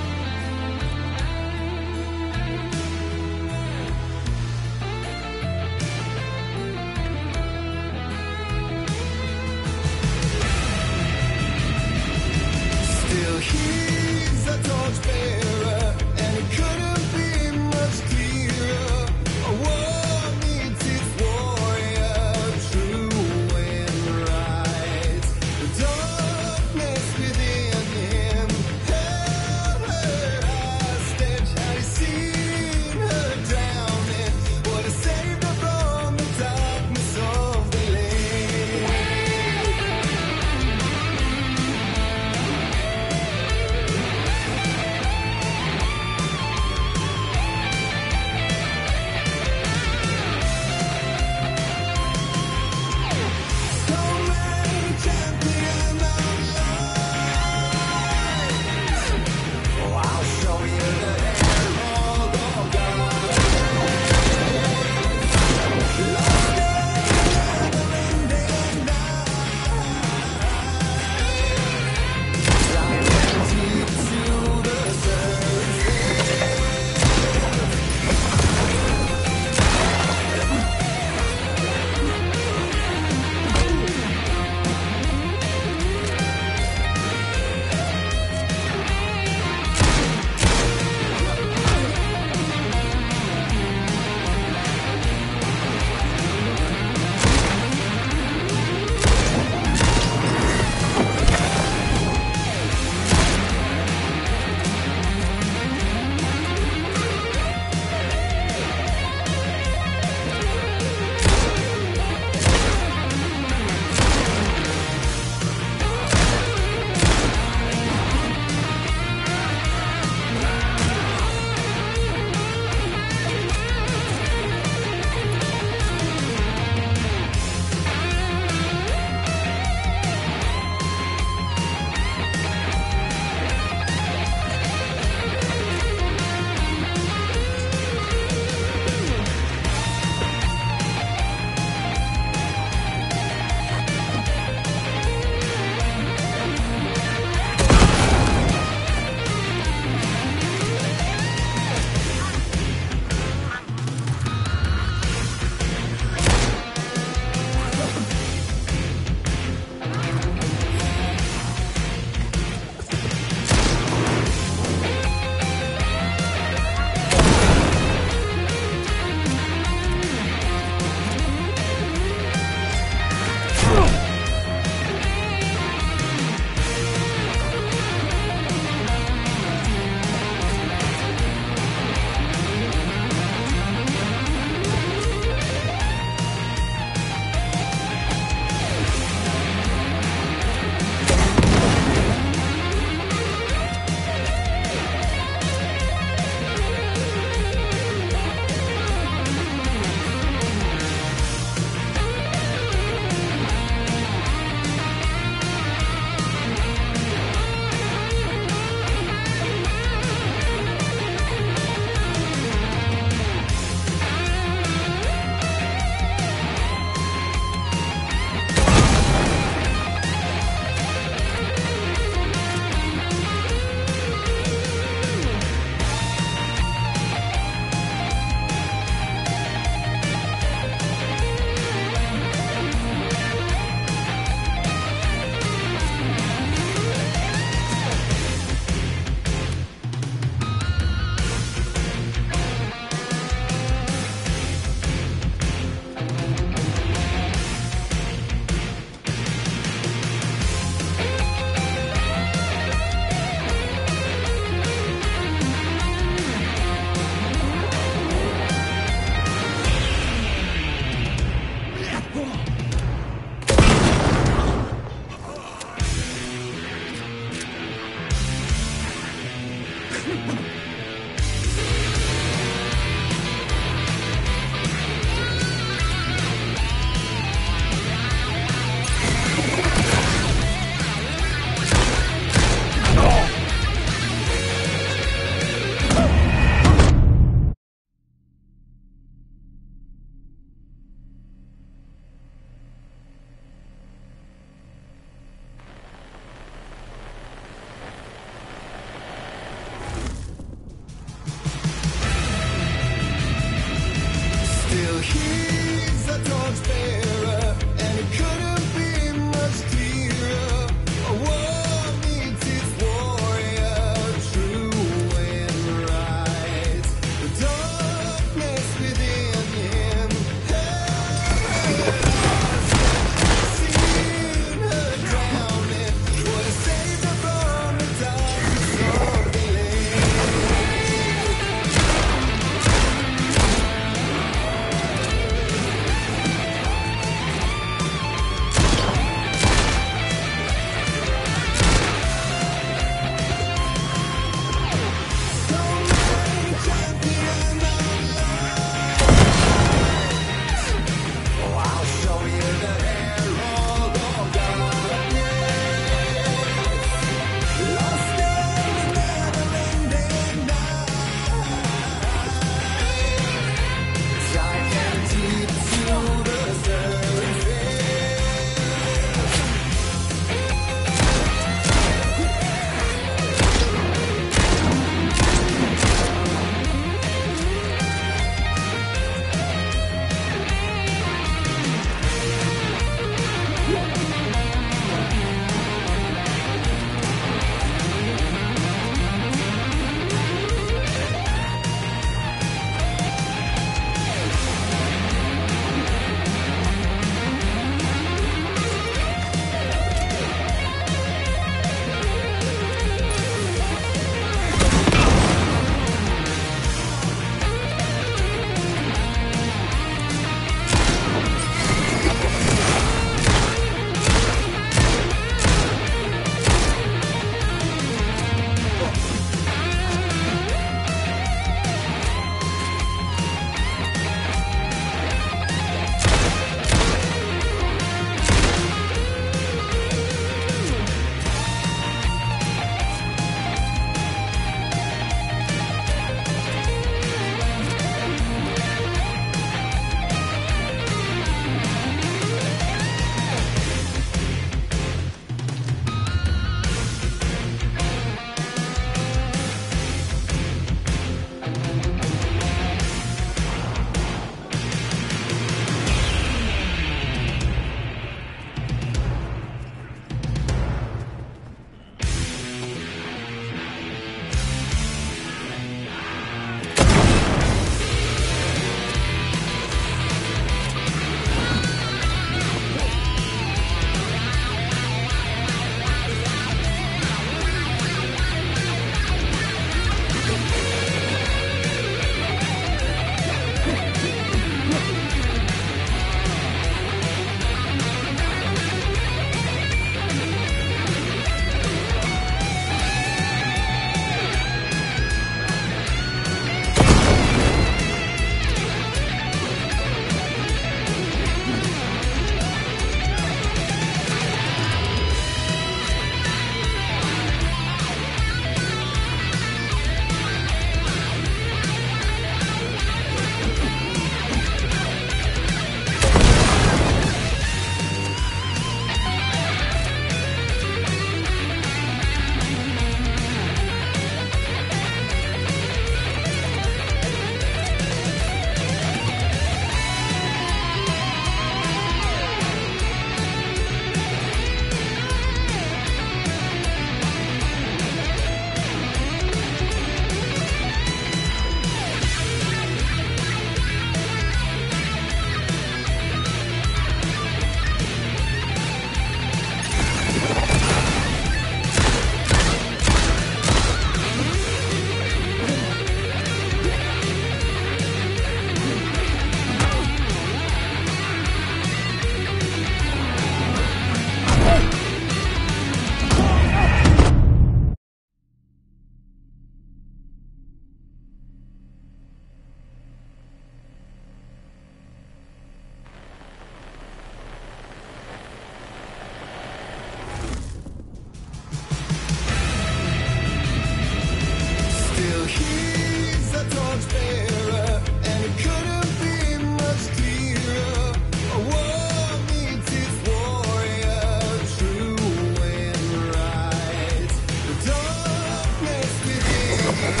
he's a torchbearer, and it couldn't be much clearer. A war meets its warrior, true and right. The darkness within.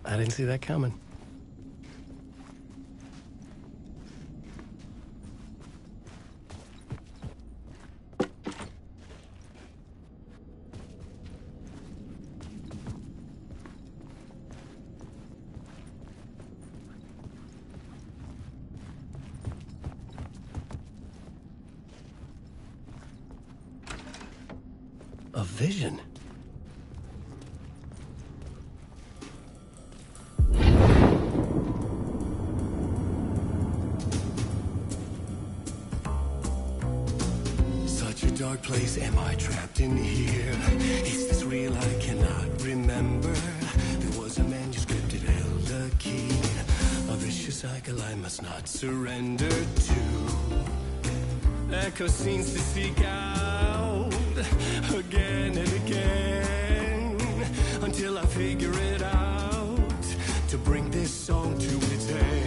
I didn't see that coming. A vision. Such a dark place, am I trapped in here? Is this real? I cannot remember. There was a manuscript, it held a key. A vicious cycle I must not surrender to. Echo scenes to seek out again and again until I figure it out to bring this song to its end.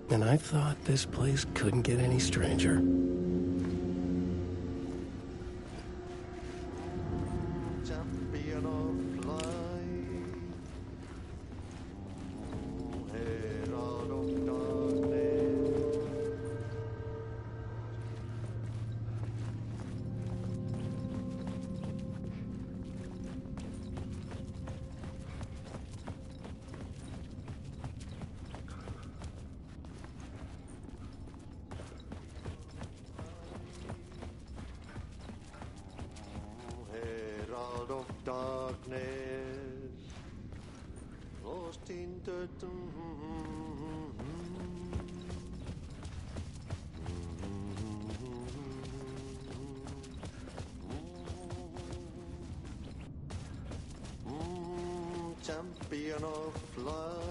And I thought this place couldn't get any stranger. Champion of light.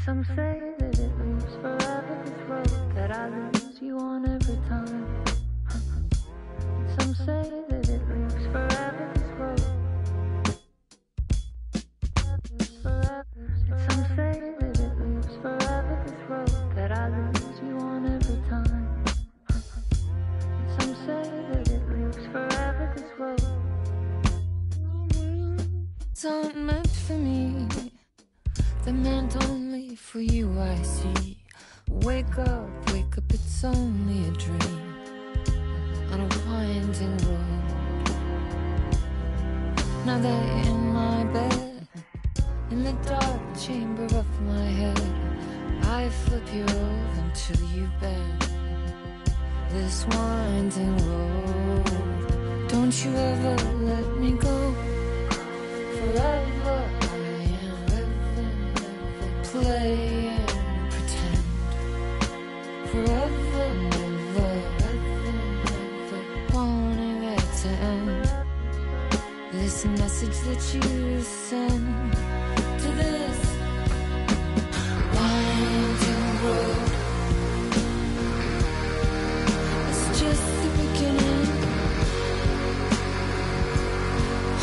Some say that it lives forever, this road that I lose you on every time. Some say that it lives forever, this road. Some say that it lives forever, this road that I lose you on every time. Some say that it lives forever, this road. It's not meant for me. They're meant only for you, I see. Wake up, it's only a dream on a winding road. Now they're in my bed, in the dark chamber of my head. I flip you over until you bend this winding road. Don't you ever let me go. Forever play and pretend. Forever, never, want it to end. This message that you send to this winding road. It's just the beginning,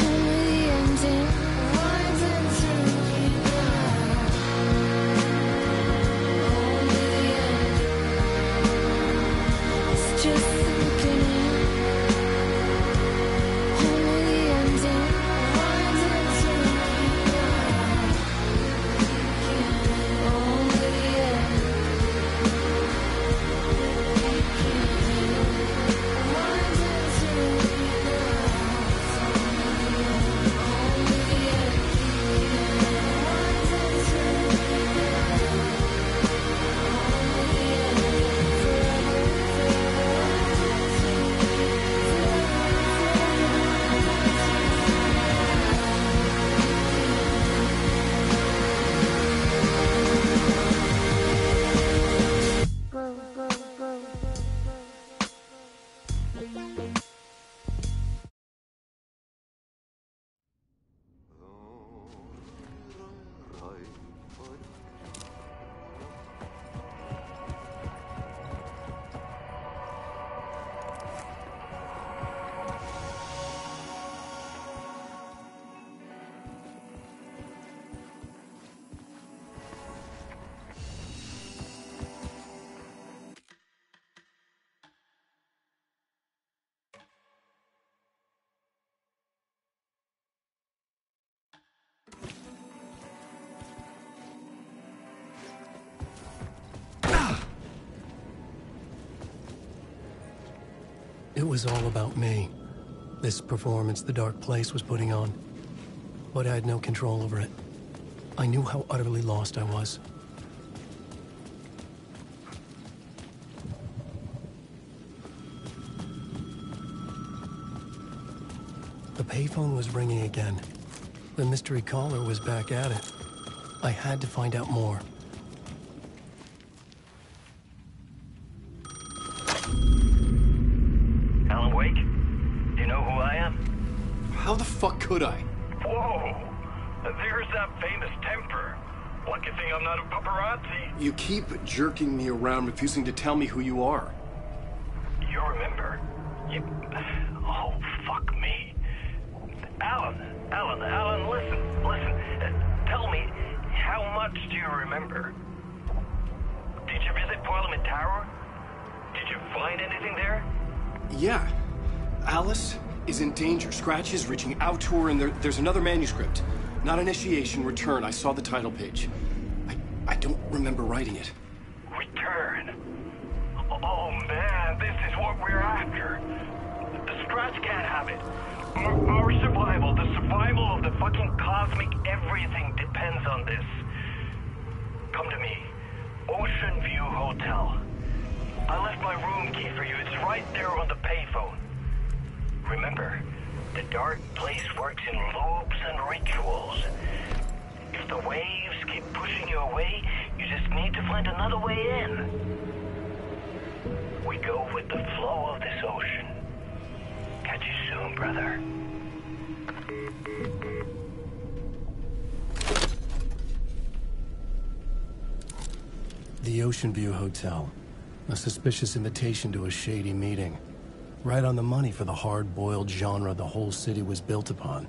only the ending. Winding through you now. Just the beginning, only the ending. Winding through you now. Only the end. Winding through you now. Only the end. Winding through you now. Only the end. It was all about me. This performance the dark place was putting on. But I had no control over it. I knew how utterly lost I was. The payphone was ringing again. The mystery caller was back at it. I had to find out more. Alan Wake? Do you know who I am? How the fuck could I? Whoa! There's that famous temper. Lucky thing I'm not a paparazzi. You keep jerking me around, refusing to tell me who you are. You remember? You... Oh, fuck me. Alan, listen. Tell me, how much do you remember? Did you visit Parliament Tower? Did you find anything there? Yeah. Alice is in danger. Scratch is reaching out to her, and there's another manuscript. Not initiation, return. I saw the title page. I don't remember writing it. Return? Oh, man, this is what we're after. The Scratch can't have it. Our survival, the survival of the fucking cosmic everything depends on this. Come to me. Ocean View Hotel. I left my room key for you. It's right there on the payphone. Remember, the dark place works in loops and rituals. If the waves keep pushing you away, you just need to find another way in. We go with the flow of this ocean. Catch you soon, brother. the Ocean View Hotel. A suspicious invitation to a shady meeting. Right on the money for the hard-boiled genre the whole city was built upon.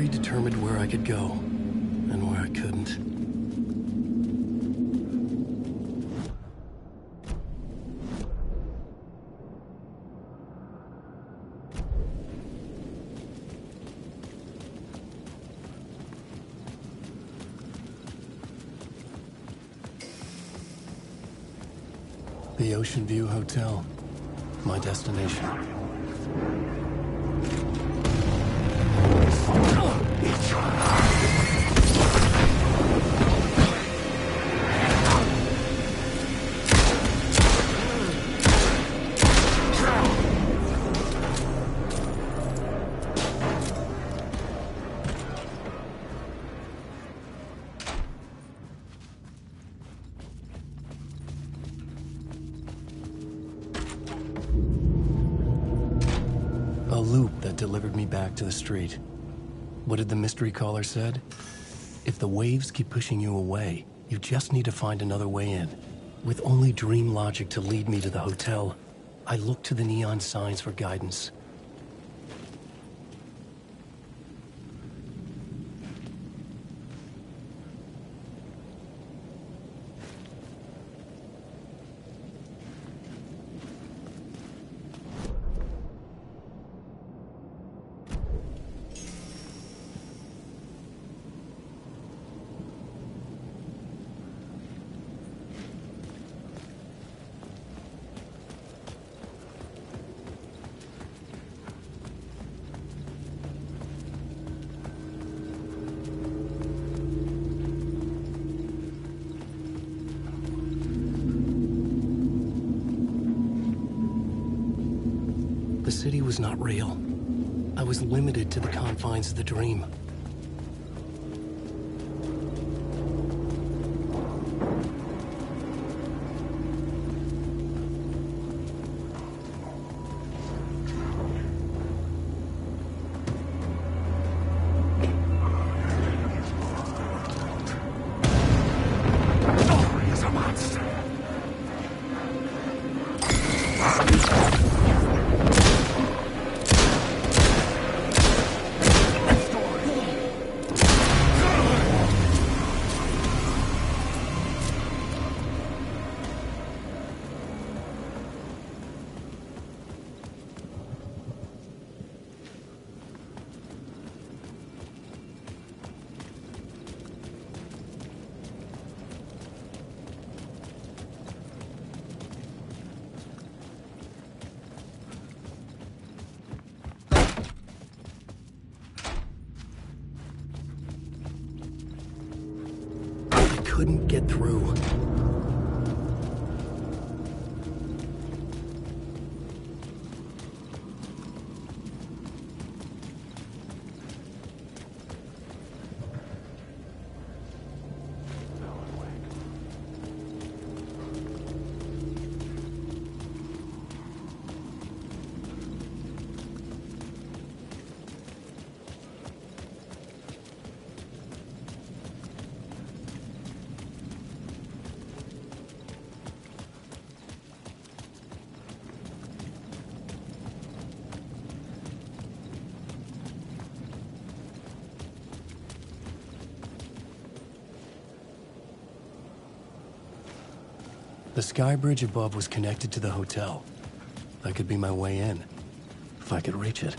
Determined where I could go, and where I couldn't. The Ocean View Hotel, my destination. A loop that delivered me back to the street. What did the mystery caller said? If the waves keep pushing you away, you just need to find another way in. With only dream logic to lead me to the hotel, I looked to the neon signs for guidance. The city was not real. I was limited to the confines of the dream. Couldn't get through. The sky bridge above was connected to the hotel. That could be my way in, if I could reach it.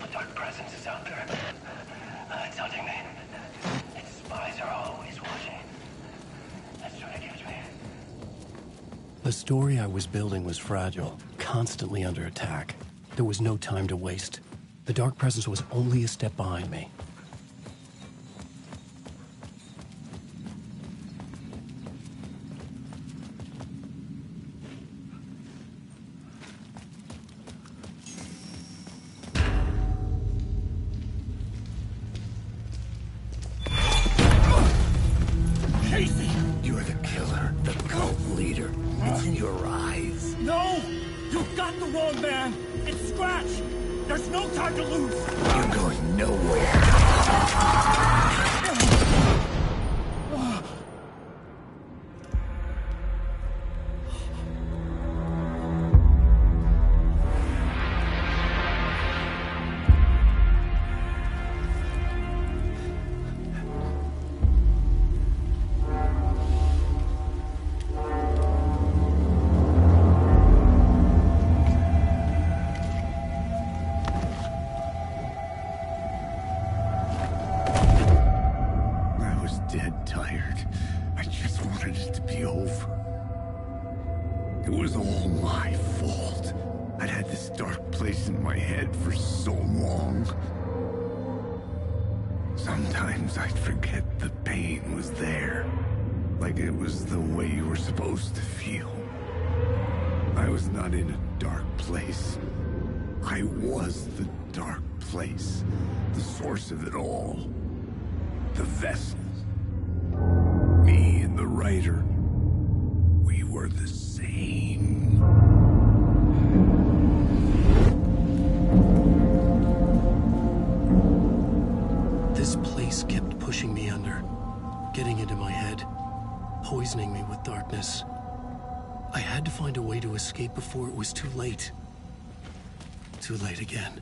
The dark presence is out there. It's hunting me. Its spies are always watching. It's trying to catch me. The story I was building was fragile, constantly under attack. There was no time to waste. The dark presence was only a step behind me. Casey! You're the killer, the cult leader. It's in your eyes. No! You've got the wrong man! It's Scratch! There's no time to lose! You're going nowhere. Dead tired. I just wanted it to be over. It was all my fault. I'd had this dark place in my head for so long. Sometimes I'd forget the pain was there. Like it was the way you were supposed to feel. I was not in a dark place. I was the dark place. The source of it all. The vessel. Me and the writer, we were the same. This place kept pushing me under, getting into my head, poisoning me with darkness. I had to find a way to escape before it was too late. Too late again.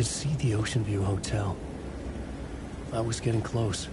could see the Ocean View Hotel. I was getting close.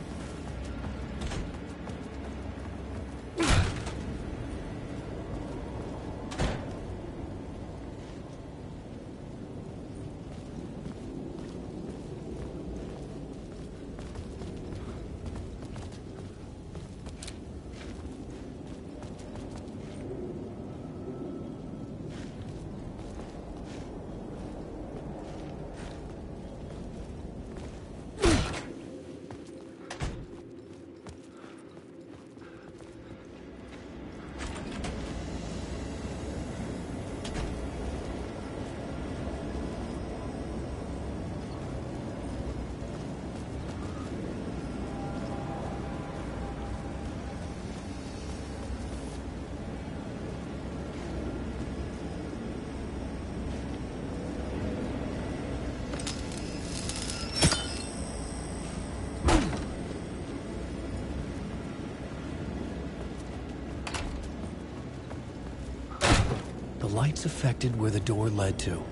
The lights affected where the door led to.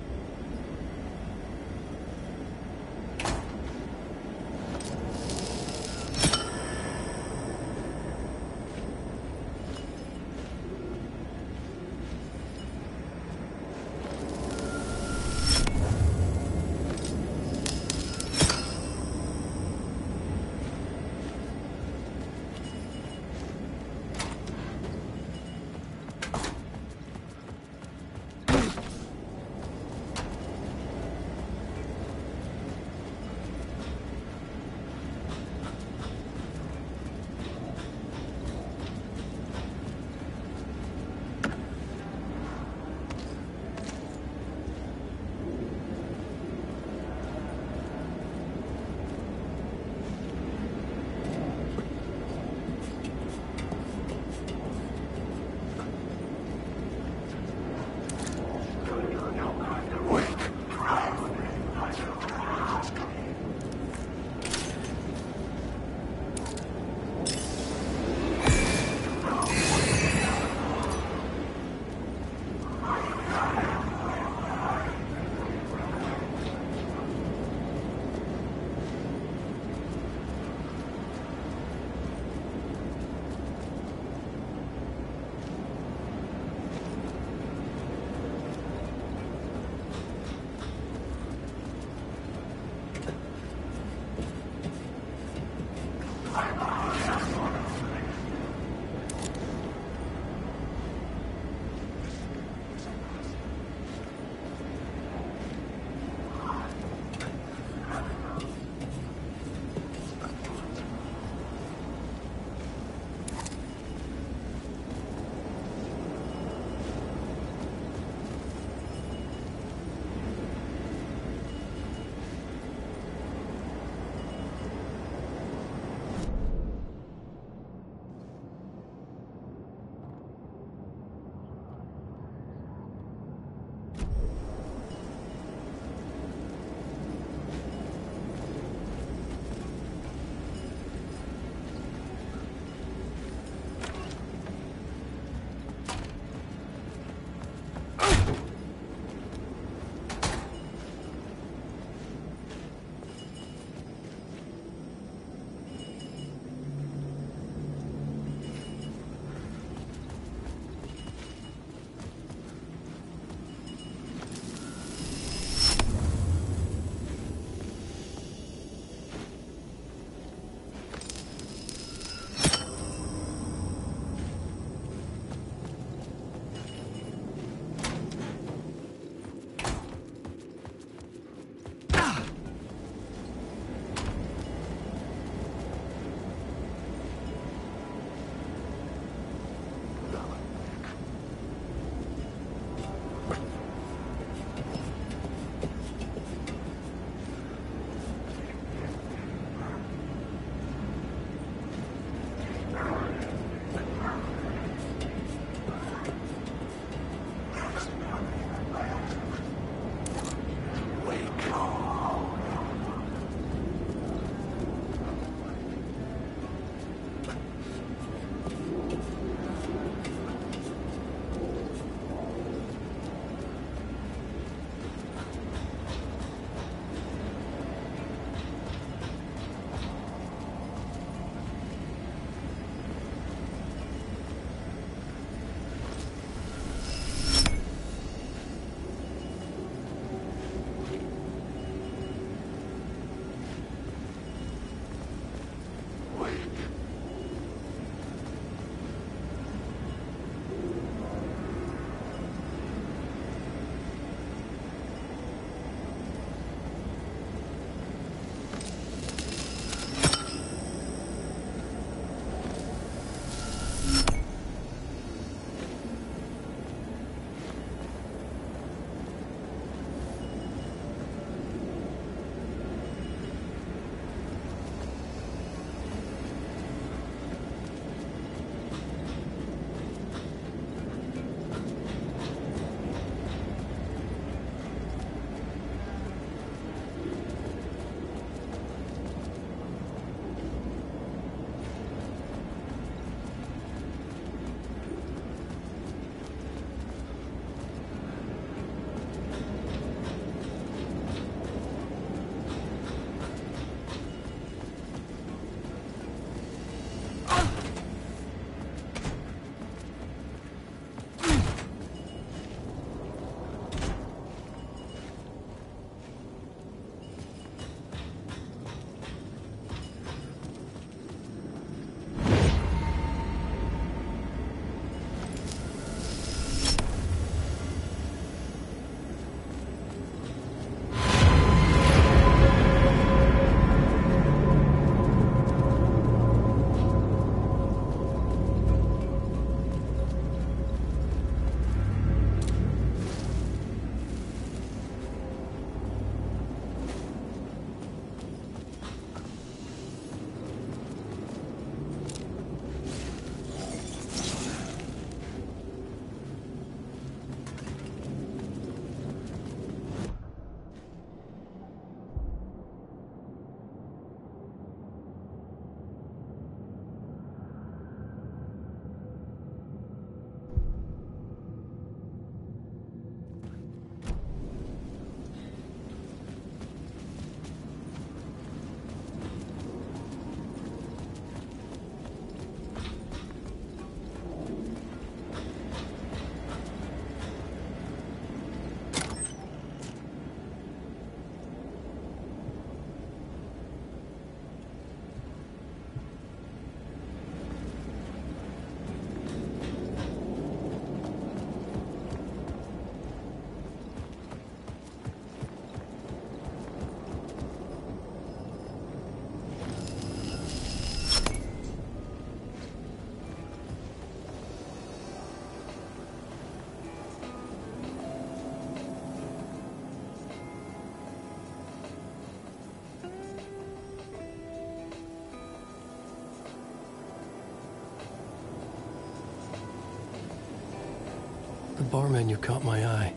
The bar menu caught my eye.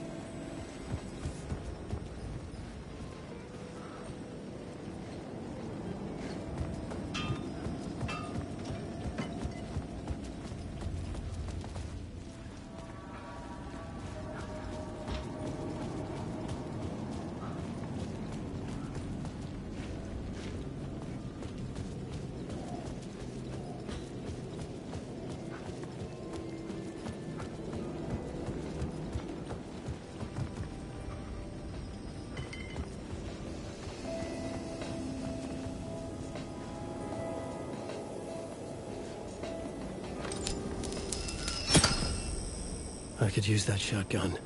I could use that shotgun.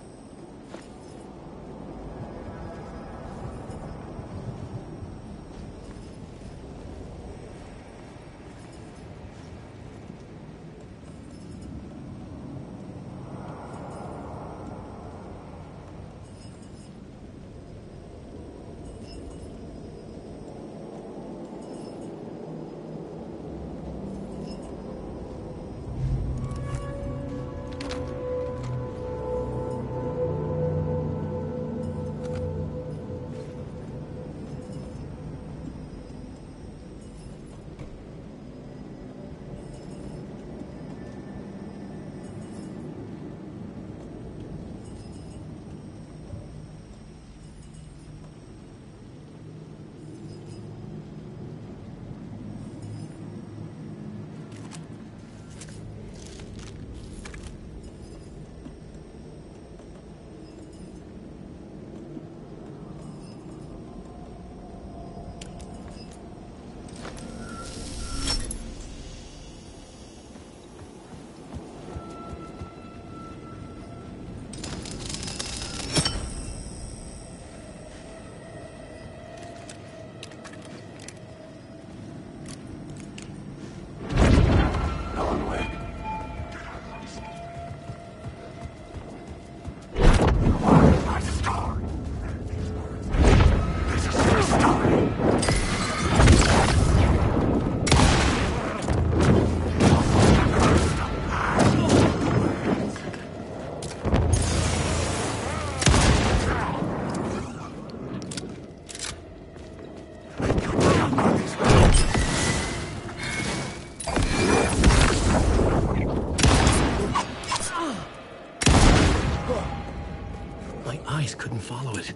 Couldn't follow it.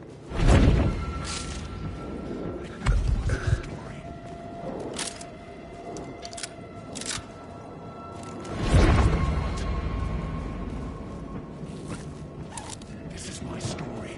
This is my story.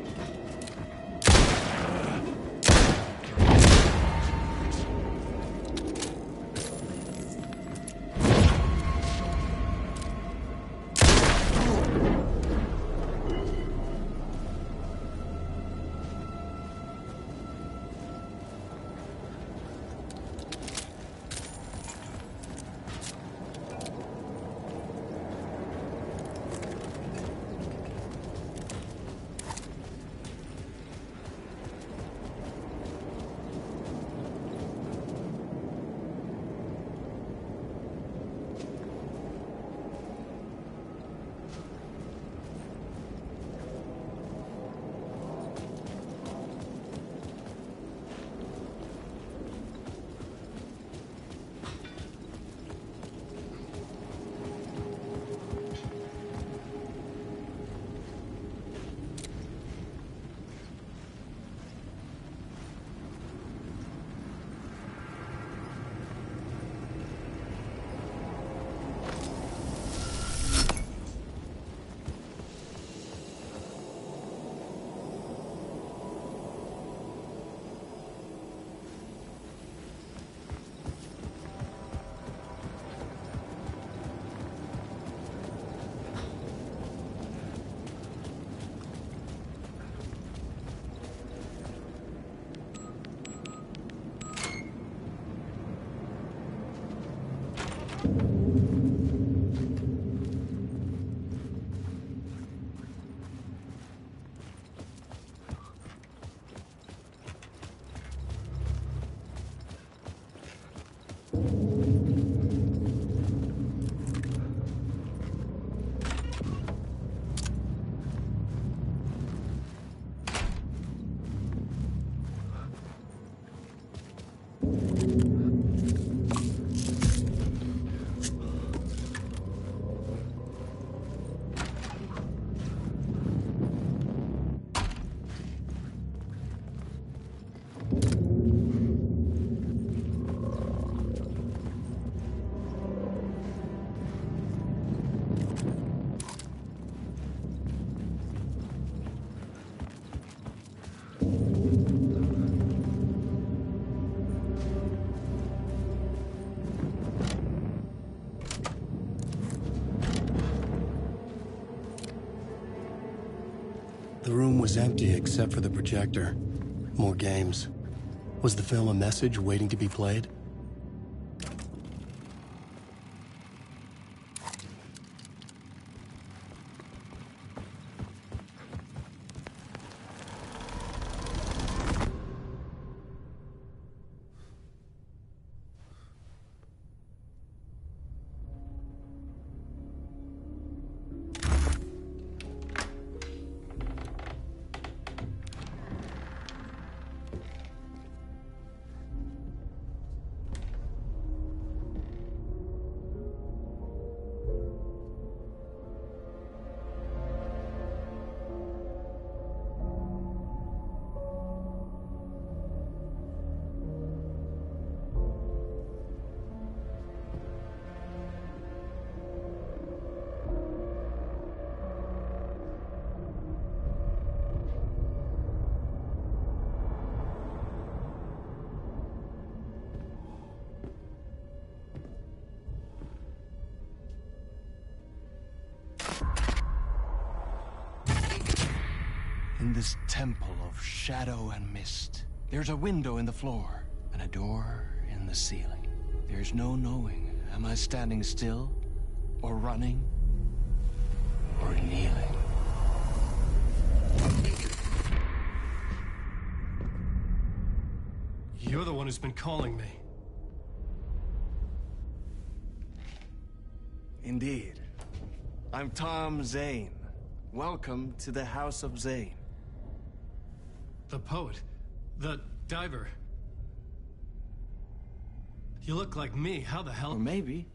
The room was empty except for the projector. More games. Was the film a message waiting to be played? In this temple of shadow and mist, there's a window in the floor and a door in the ceiling. There's no knowing, am I standing still, or running, or kneeling? You're the one who's been calling me. Indeed. I'm Tom Zane. Welcome to the House of Zane. The poet. The diver. You look like me. How the hell? Or maybe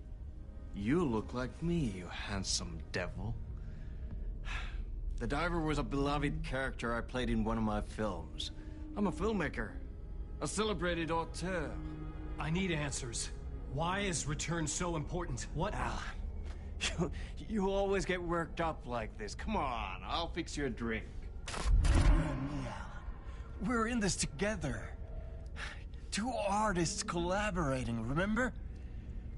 you look like me, you handsome devil. The diver was a beloved character I played in one of my films. I'm a filmmaker. A celebrated auteur. I need answers. Why is Return so important? What? Alan, you always get worked up like this. Come on, I'll fix you a drink. You and me, Alan. We're in this together. Two artists collaborating, remember?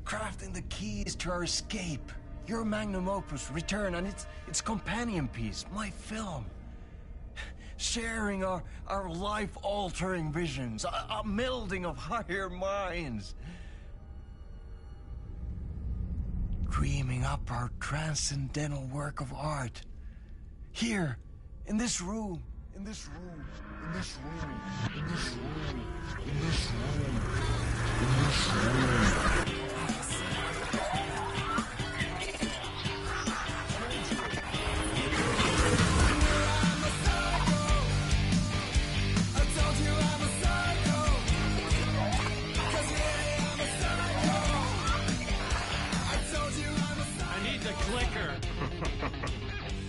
Crafting the keys to our escape. Your magnum opus, Return, and its companion piece, my film. Sharing our life-altering visions, a melding of higher minds. Dreaming up our transcendental work of art. Here, in this room, in this room, in this room, in this room, in this room, in this room.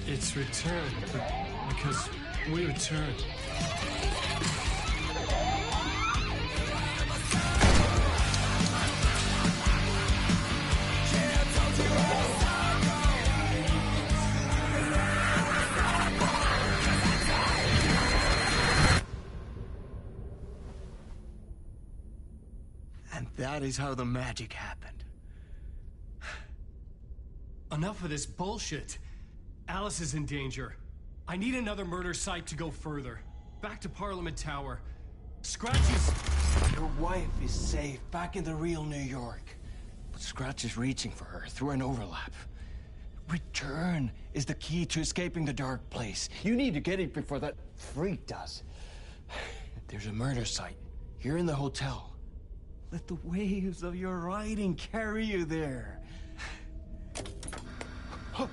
It's Return, because we return. And that is how the magic happened. Enough of this bullshit. Alice is in danger. I need another murder site to go further. Back to Parliament Tower. Scratch is... Your wife is safe, back in the real New York. But Scratch is reaching for her through an overlap. Return is the key to escaping the dark place. You need to get it before that freak does. There's a murder site here in the hotel. Let the waves of your writing carry you there. Hello?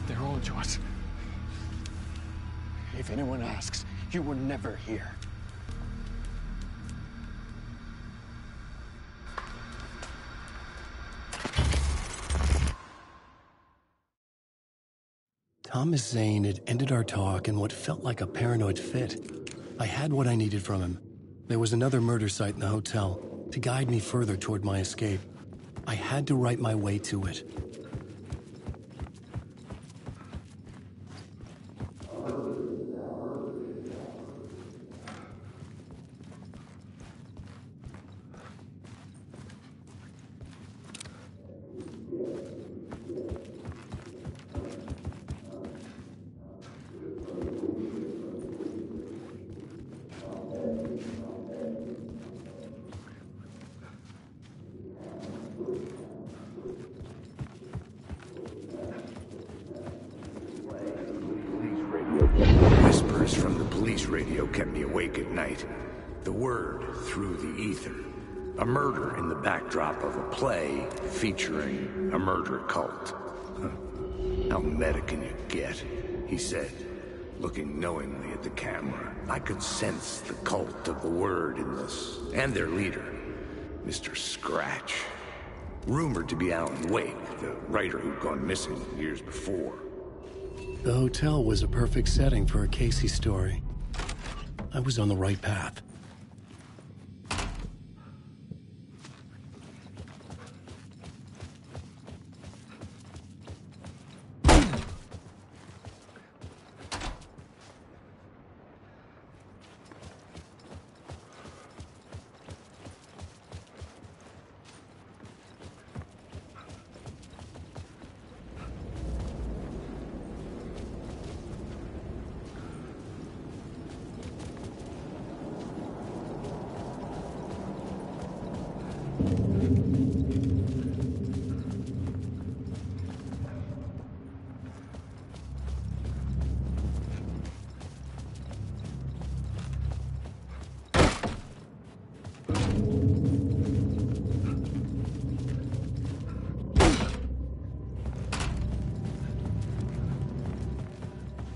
They're on to us. If anyone asks, you were never here. Thomas Zane had ended our talk in what felt like a paranoid fit. I had what I needed from him. There was another murder site in the hotel to guide me further toward my escape. I had to write my way to it. night. The word through the ether. A murder in the backdrop of a play featuring a murder cult. How meta can you get? He said, looking knowingly at the camera. I could sense the cult of the word in this, and their leader, Mr. Scratch. Rumored to be Alan Wake, the writer who'd gone missing years before. The hotel was a perfect setting for a Casey story. I was on the right path.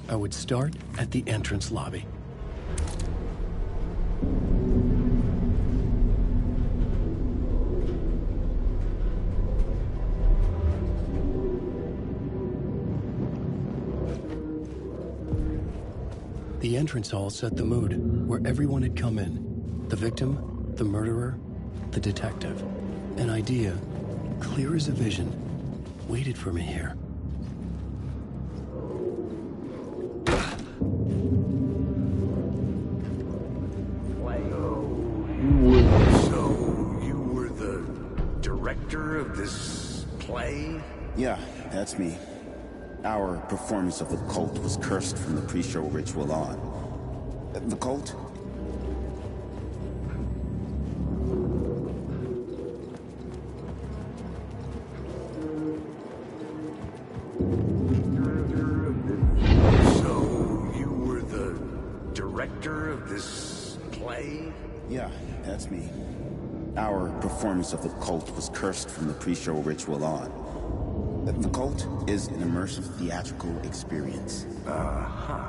I would start at the entrance lobby. The entrance hall set the mood, where everyone had come in. The victim, the murderer, the detective. An idea, clear as a vision, waited for me here. So, you were the director of this play? Yeah, that's me. Our performance of the cult was cursed from the pre-show ritual on. The cult? So, you were the director of this play? Yeah, that's me. Our performance of the cult was cursed from the pre-show ritual on. The cult is an immersive theatrical experience. Uh-huh.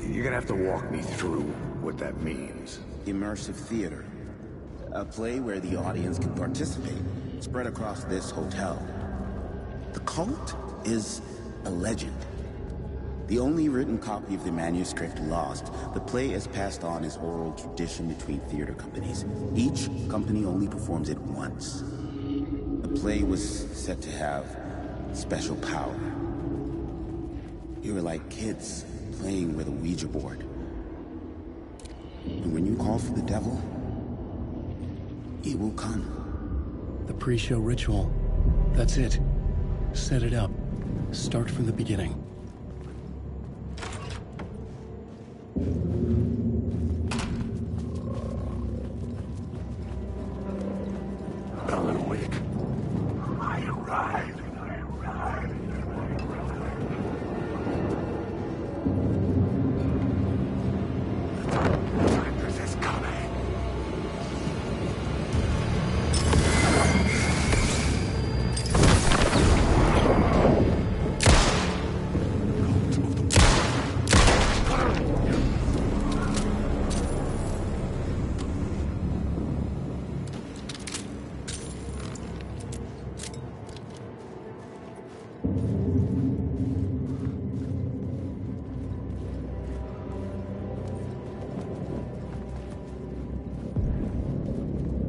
You're gonna have to walk me through what that means. Immersive theater. A play where the audience can participate, spread across this hotel. The cult is a legend. The only written copy of the manuscript lost, the play is passed on as oral tradition between theater companies. Each company only performs it once. The play was said to have special power. You were like kids playing with a Ouija board. And when you call for the devil, he will come. The pre-show ritual. That's it. Set it up. Start from the beginning. Alan Wake. I arrived. This is coming.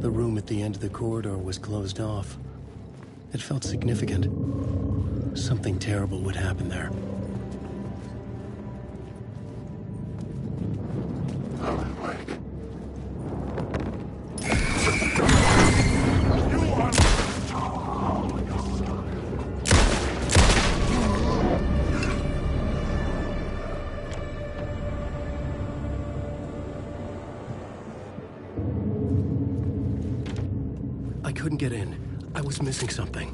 The room at the end of the corridor was closed off. It felt significant. Something terrible would happen there. I couldn't get in. I was missing something.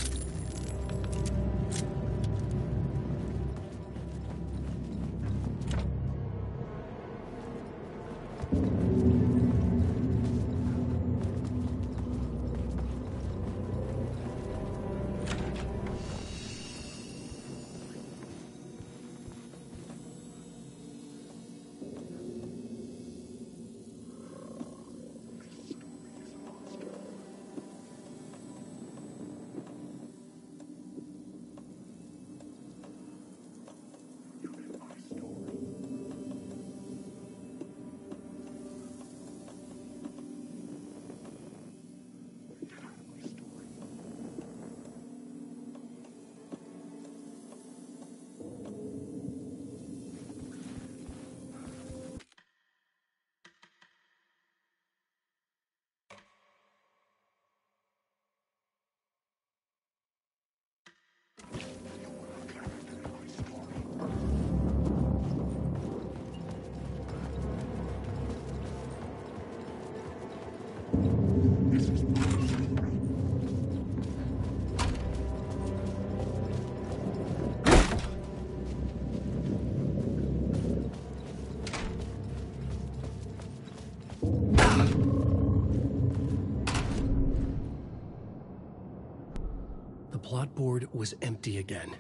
plot board was empty again.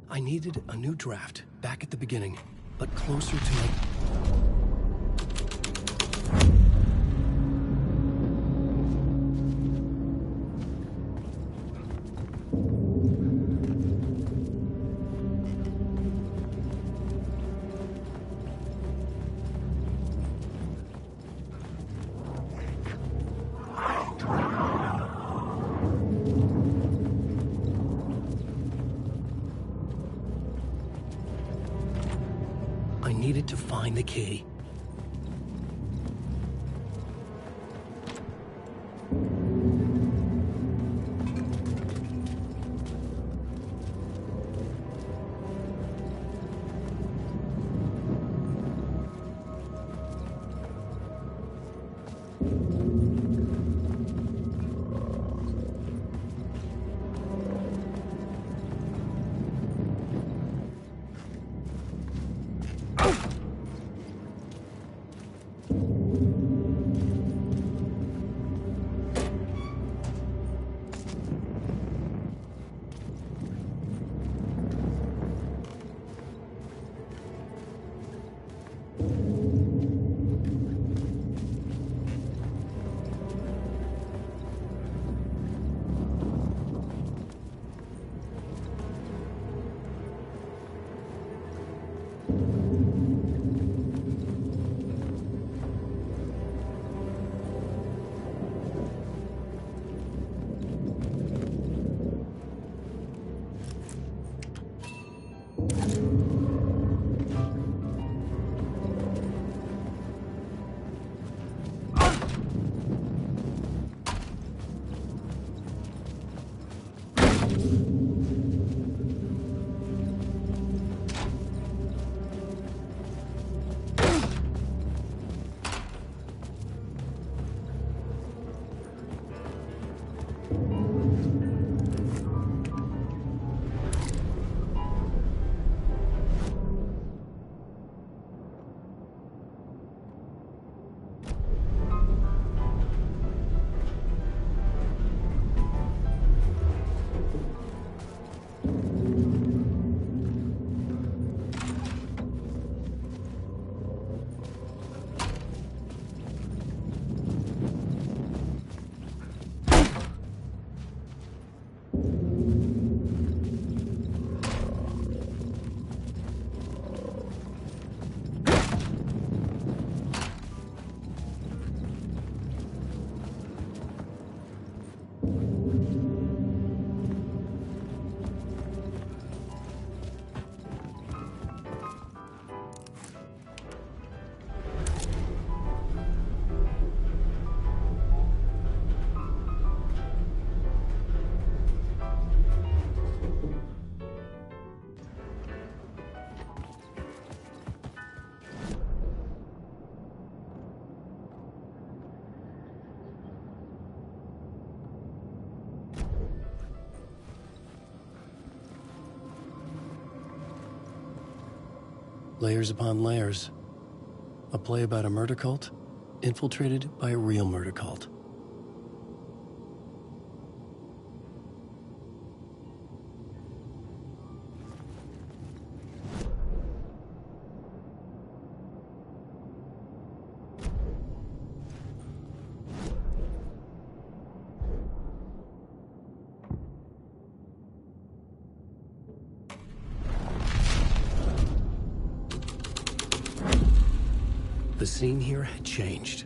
I needed a new draft, back at the beginning, but closer to my... needed to find the key. Layers upon layers. A play about a murder cult, infiltrated by a real murder cult. The scene here had changed.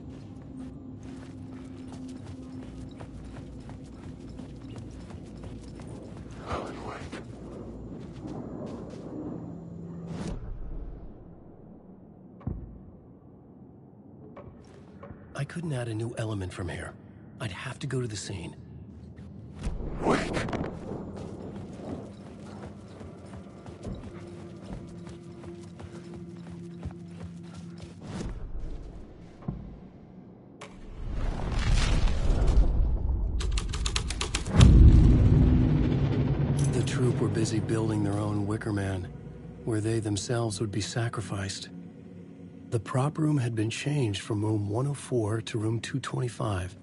I couldn't add a new element from here. I'd have to go to the scene. Were busy building their own Wicker Man, where they themselves would be sacrificed. The prop room had been changed from room 104 to room 225.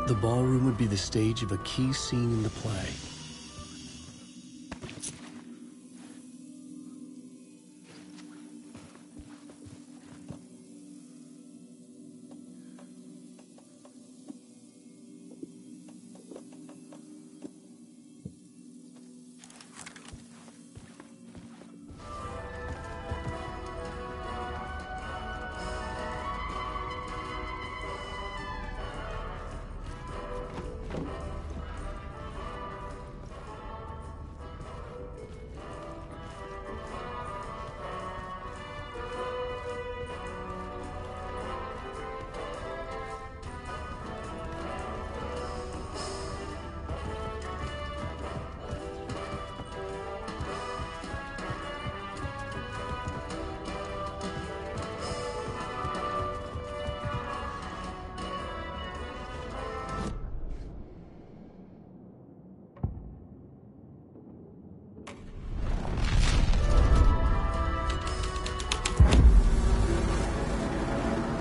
The ballroom would be the stage of a key scene in the play.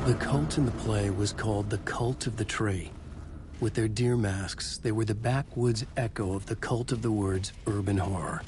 The cult in the play was called the Cult of the Tree. With their deer masks, they were the backwoods echo of the cult of the woods urban horror.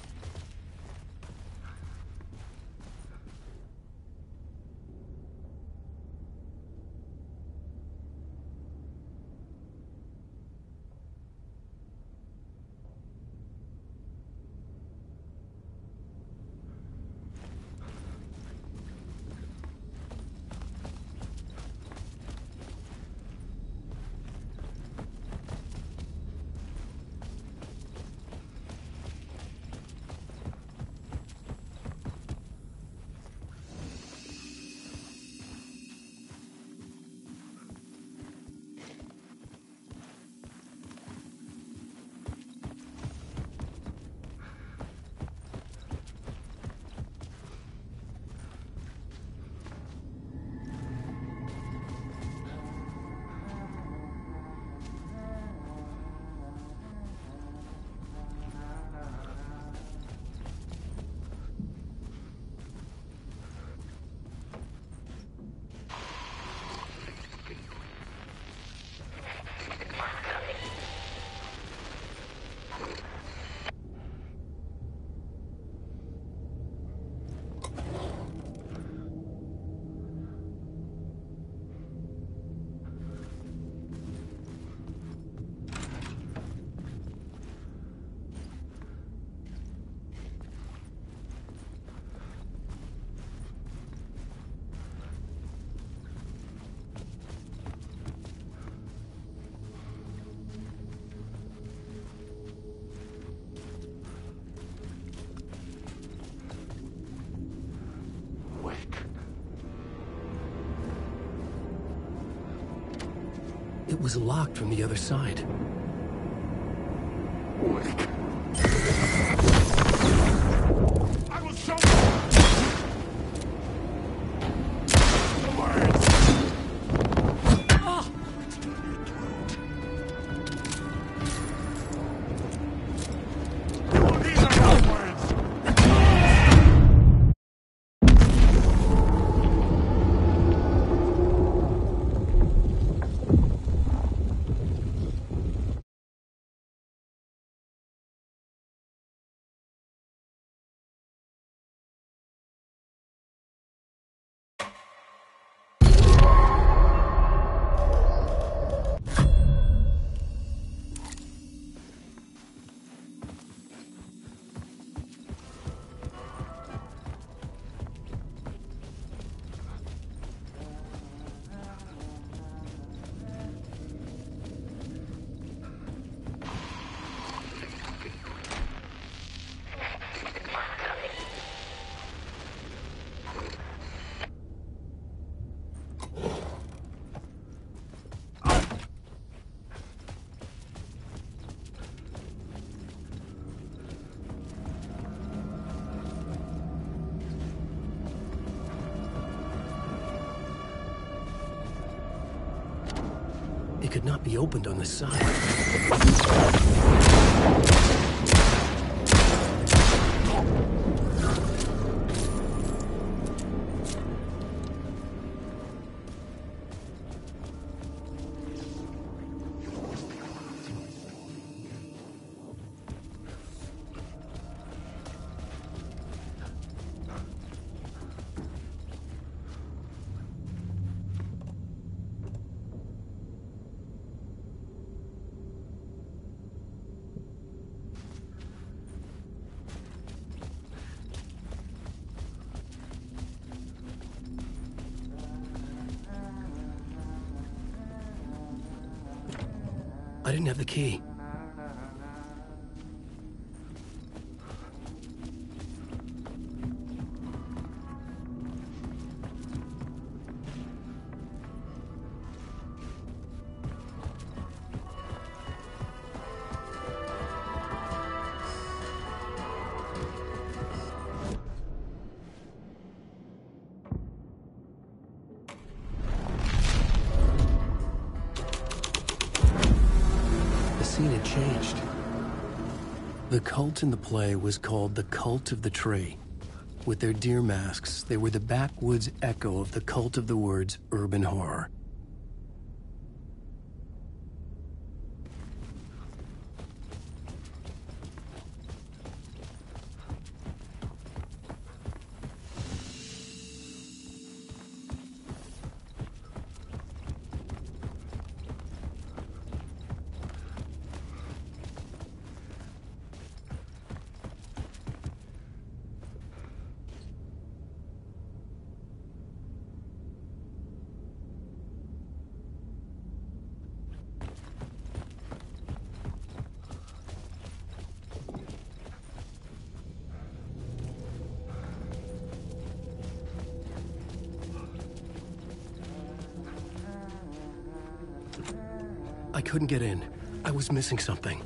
It was locked from the other side. I will show you! It could not be opened on the side. I didn't have the key. The scene had changed. The cult in the play was called the Cult of the Tree. With their deer masks, they were the backwoods echo of the cult of the words urban horror. I couldn't get in. I was missing something.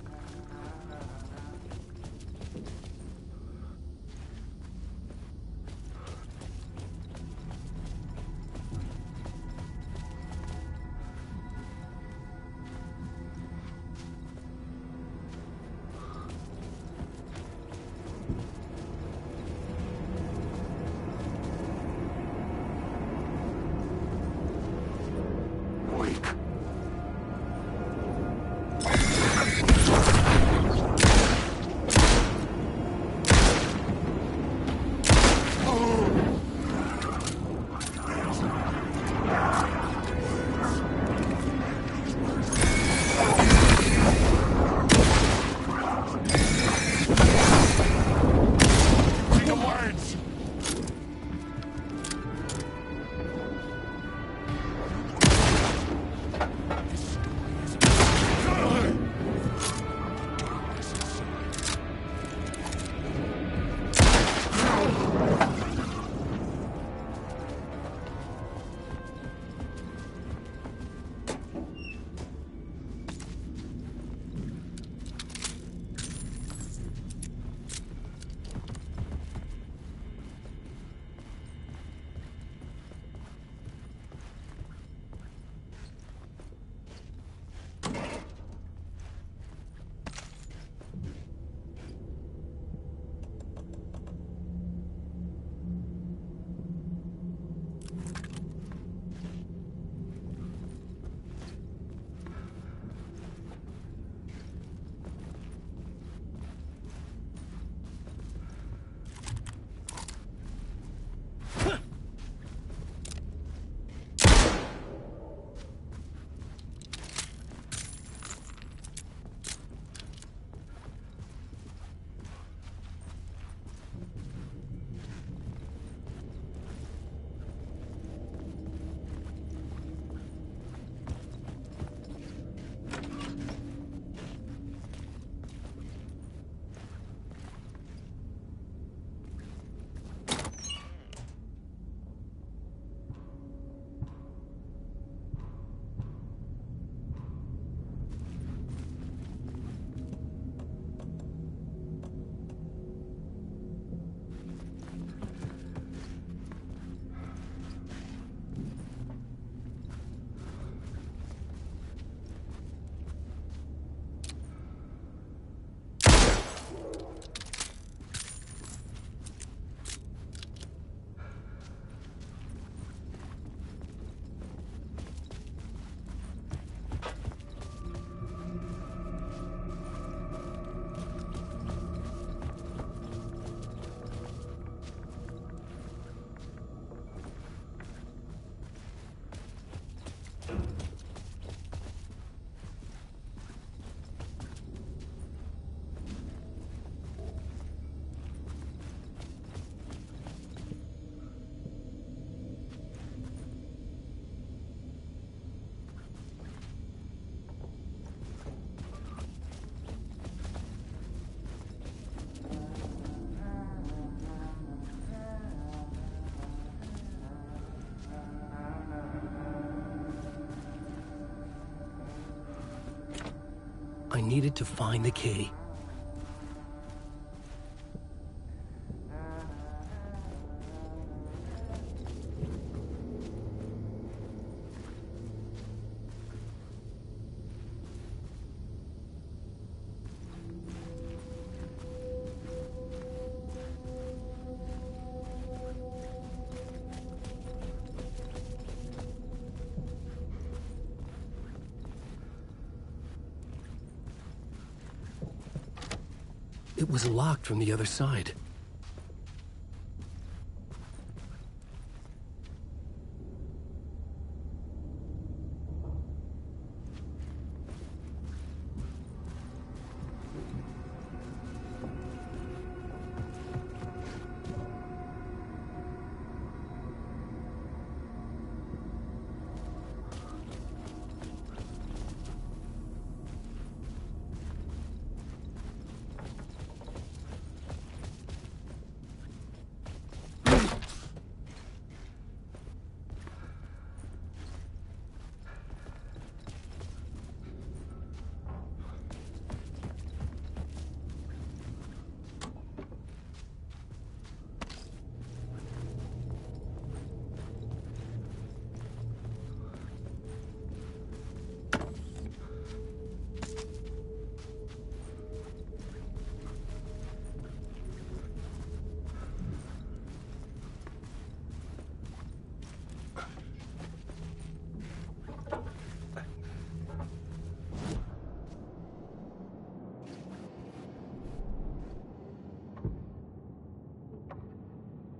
I needed to find the key. It was locked from the other side.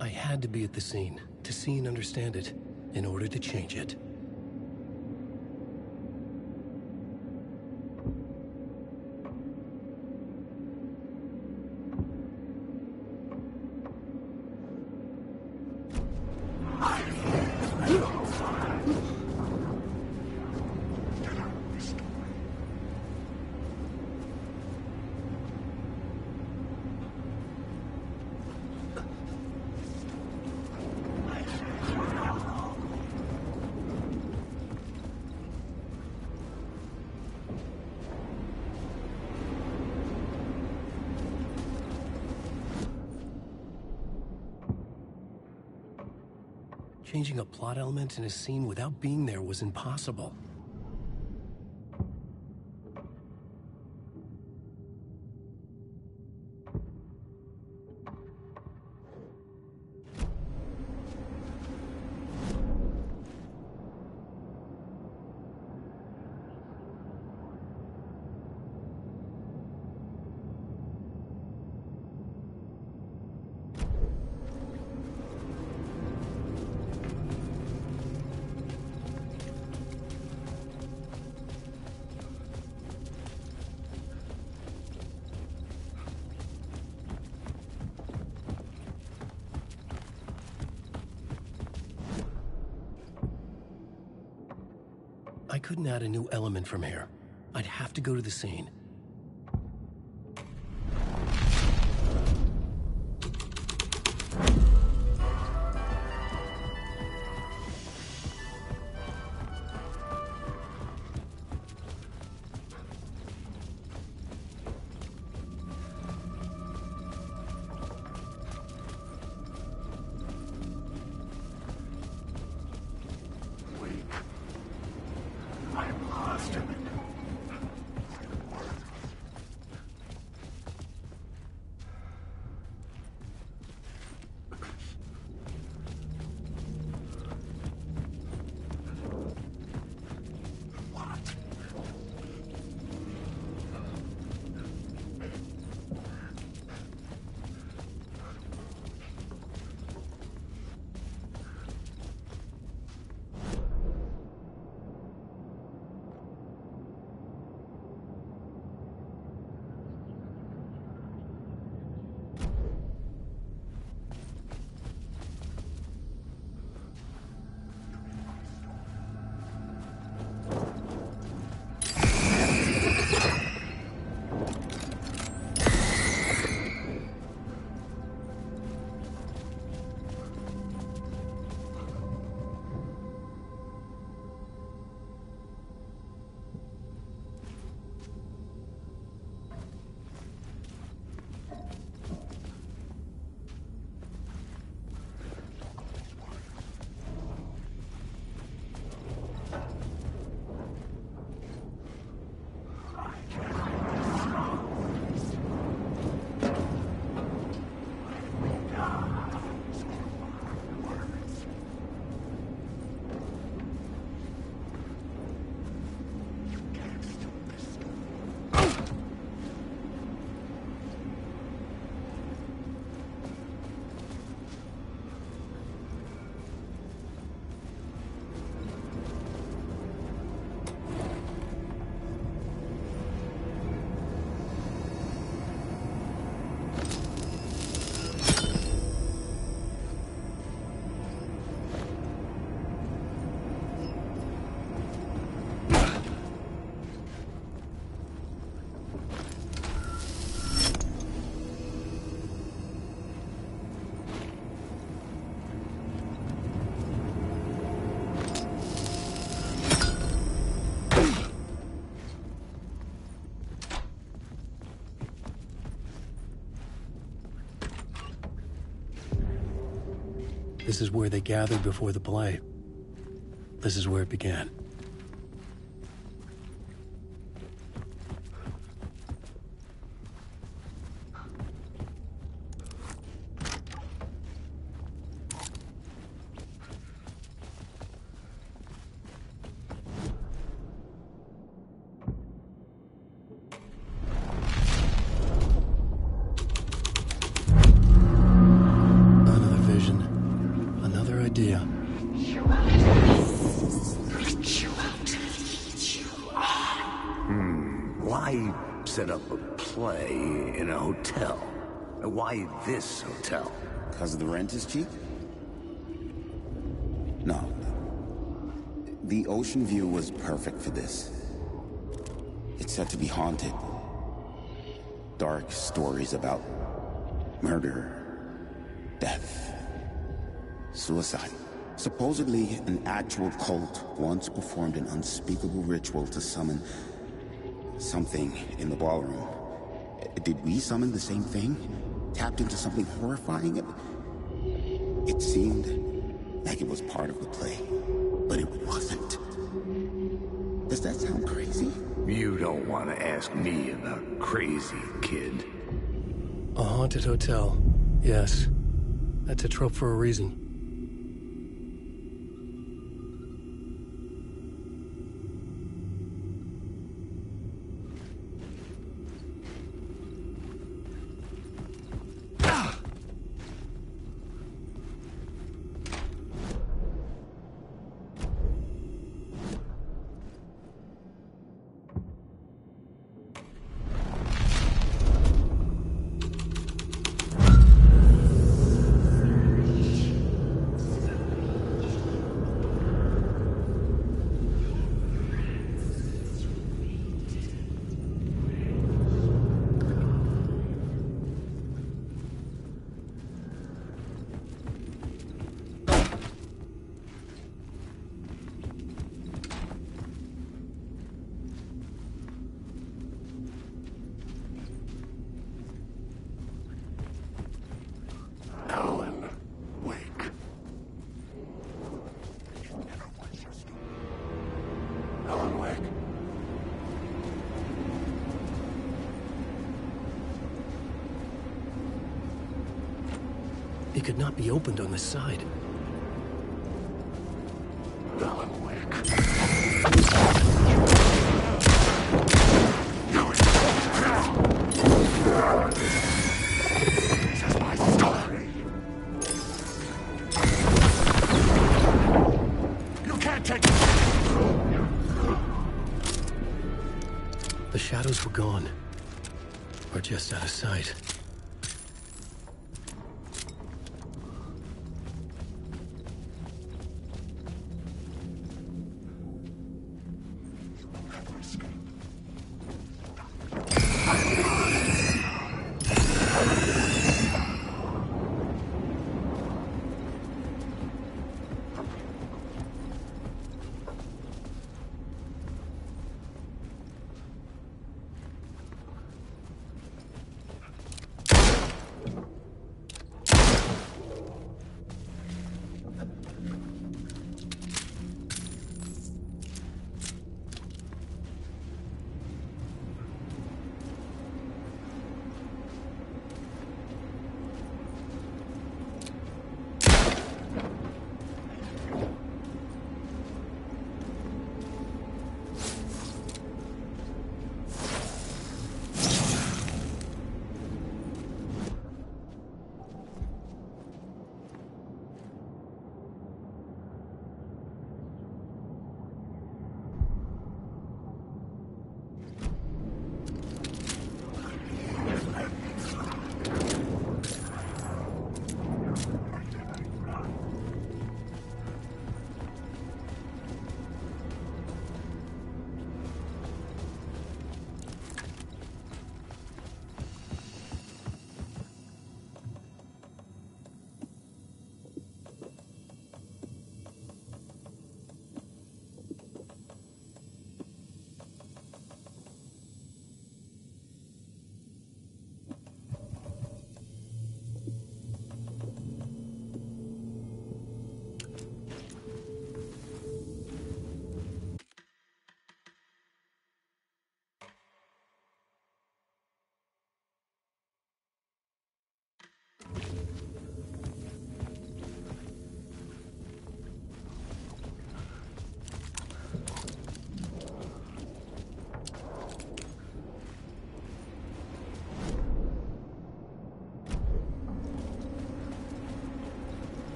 I had to be at the scene, to see and understand it, in order to change it. Changing a plot element in a scene without being there was impossible. I couldn't add a new element from here. I'd have to go to the scene. This is where they gathered before the play. This is where it began. Why set up a play in a hotel? Why this hotel? Because the rent is cheap? No. The ocean view was perfect for this. It's said to be haunted. Dark stories about murder, death, suicide. Supposedly, an actual cult once performed an unspeakable ritual to summon something in the ballroom. Did we summon the same thing? Tapped into something horrifying? It seemed like it was part of the play, but it wasn't. Does that sound crazy? You don't want to ask me about crazy, kid. A haunted hotel. Yes. That's a trope for a reason. It could not be opened on the side. The shadows were gone, or just out of sight.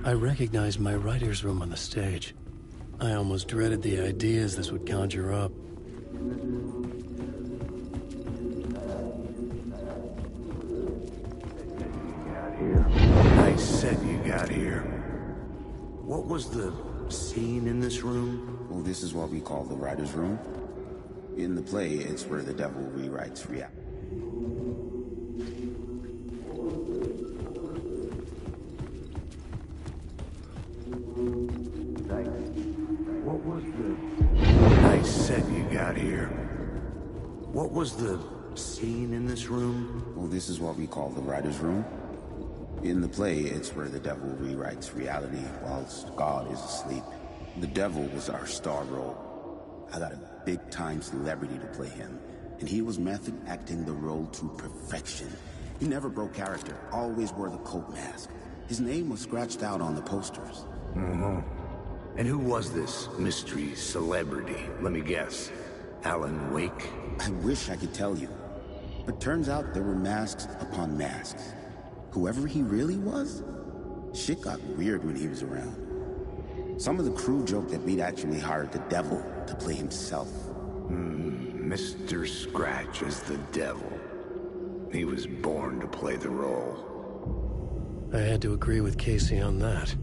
I recognized my writer's room on the stage. I almost dreaded the ideas this would conjure up. Nice set you got here. What was the scene in this room? Well, this is what we call the writer's room. In the play, it's where the devil rewrites reality. What was the... Nice set you got here. What was the scene in this room? Well, this is what we call the writer's room. In the play, it's where the devil rewrites reality whilst God is asleep. The devil was our star role. I got a big-time celebrity to play him, and he was method acting the role to perfection. He never broke character, always wore the coat mask. His name was scratched out on the posters. Mm-hmm. And who was this mystery celebrity? Let me guess. Alan Wake? I wish I could tell you. But turns out there were masks upon masks. Whoever he really was, shit got weird when he was around. Some of the crew joked that we'd actually hired the devil to play himself. Mr. Scratch as the devil. He was born to play the role. I had to agree with Casey on that.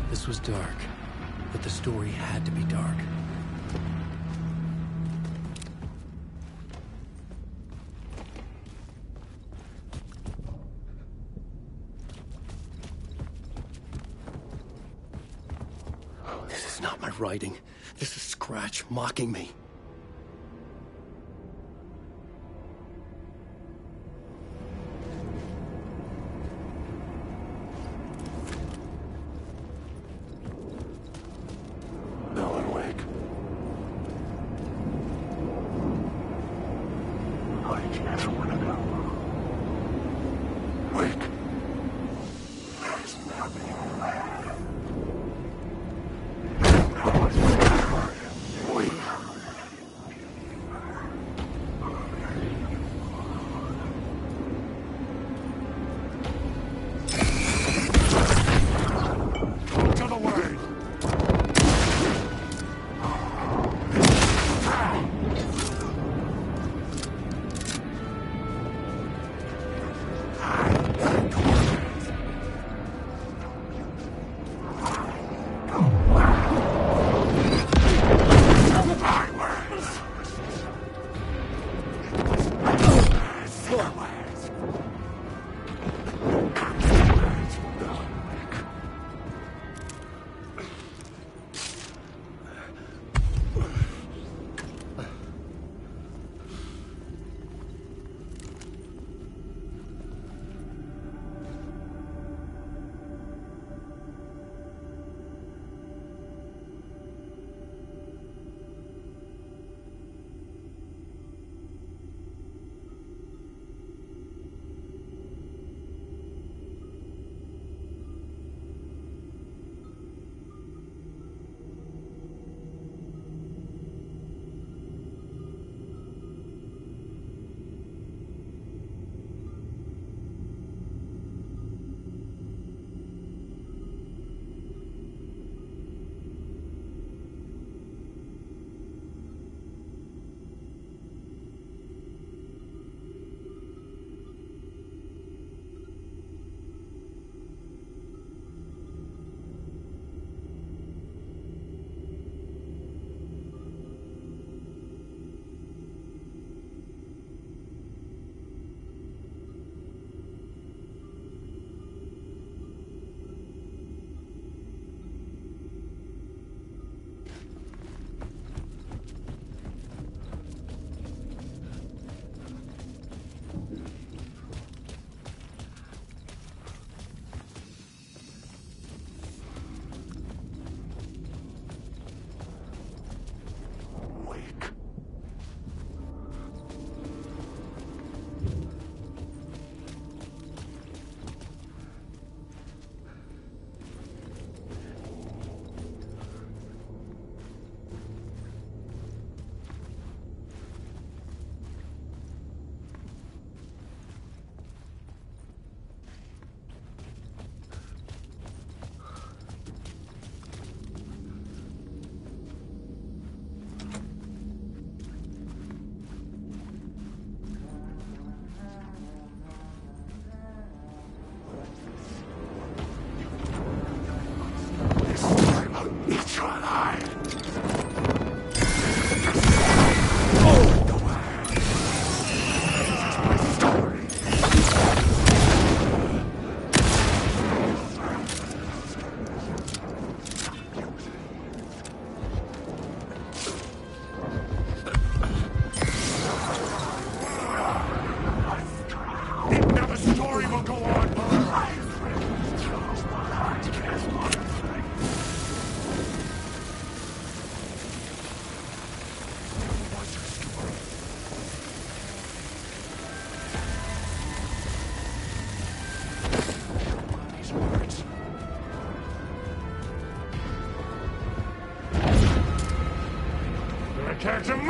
This was dark, but the story had to be dark. This is not my writing. This is Scratch mocking me. catch him!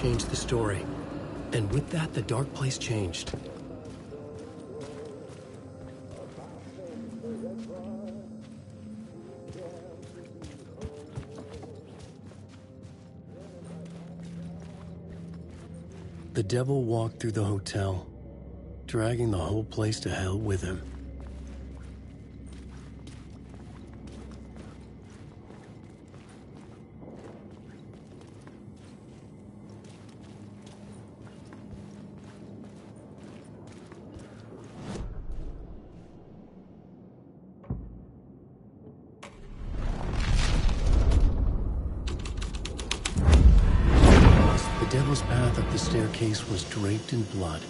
Changed the story. And with that, the dark place changed. The devil walked through the hotel, dragging the whole place to hell with him. The devil's path up the staircase was draped in blood.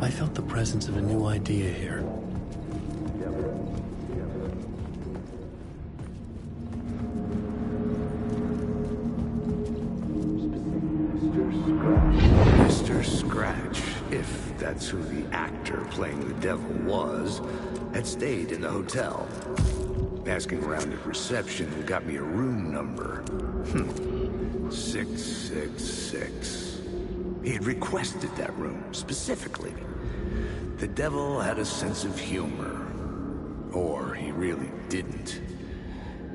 I felt the presence of a new idea here. Mr. Scratch, if that's who the actor playing the devil was, had stayed in the hotel. Asking around at reception got me a room number. 666. He had requested that room, specifically. The devil had a sense of humor. Or he really didn't.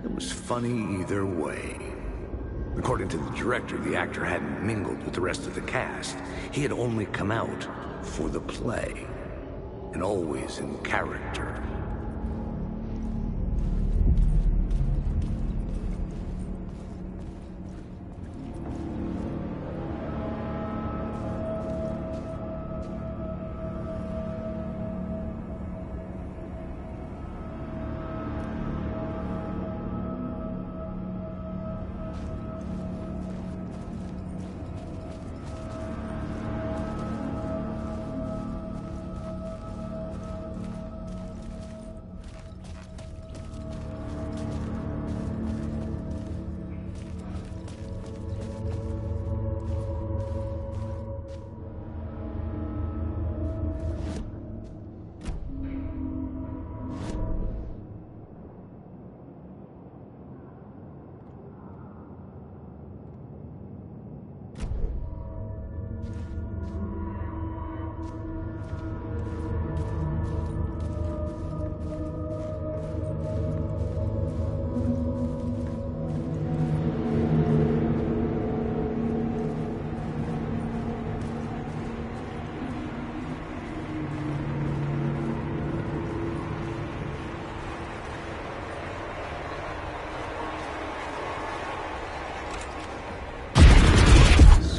It was funny either way. According to the director, the actor hadn't mingled with the rest of the cast. He had only come out for the play. And always in character.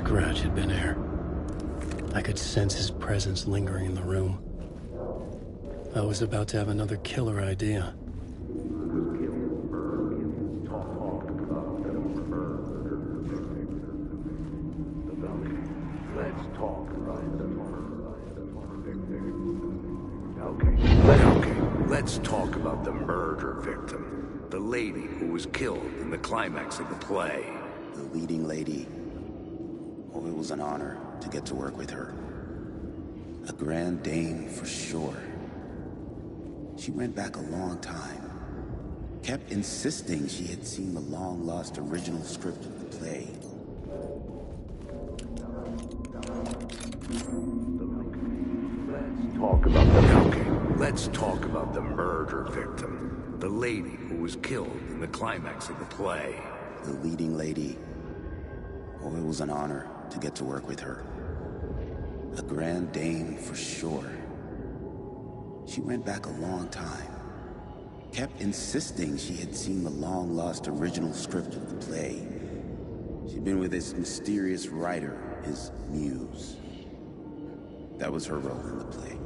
Scratch had been here. I could sense his presence lingering in the room. I was about to have another killer idea. Let's talk about the murder victim. The lady who was killed in the climax of the play. The leading lady. Oh, it was an honor to get to work with her. A grand dame for sure. She went back a long time. Kept insisting she had seen the long-lost original script of the play. Let's talk about the murder victim. The lady who was killed in the climax of the play. The leading lady. Oh, it was an honor to get to work with her. A grand dame for sure. She went back a long time. Kept insisting she had seen the long-lost original script of the play. She'd been with this mysterious writer, his muse. That was her role in the play.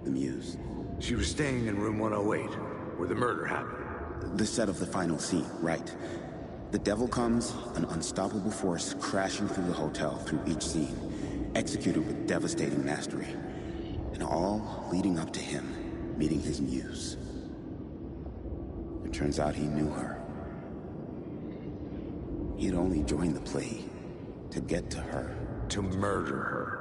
The muse. She was staying in room 108, where the murder happened. The set of the final scene, right. The devil comes, an unstoppable force crashing through the hotel through each scene, executed with devastating mastery. And all leading up to him meeting his muse. It turns out he knew her. He had only joined the play to get to her. To murder her.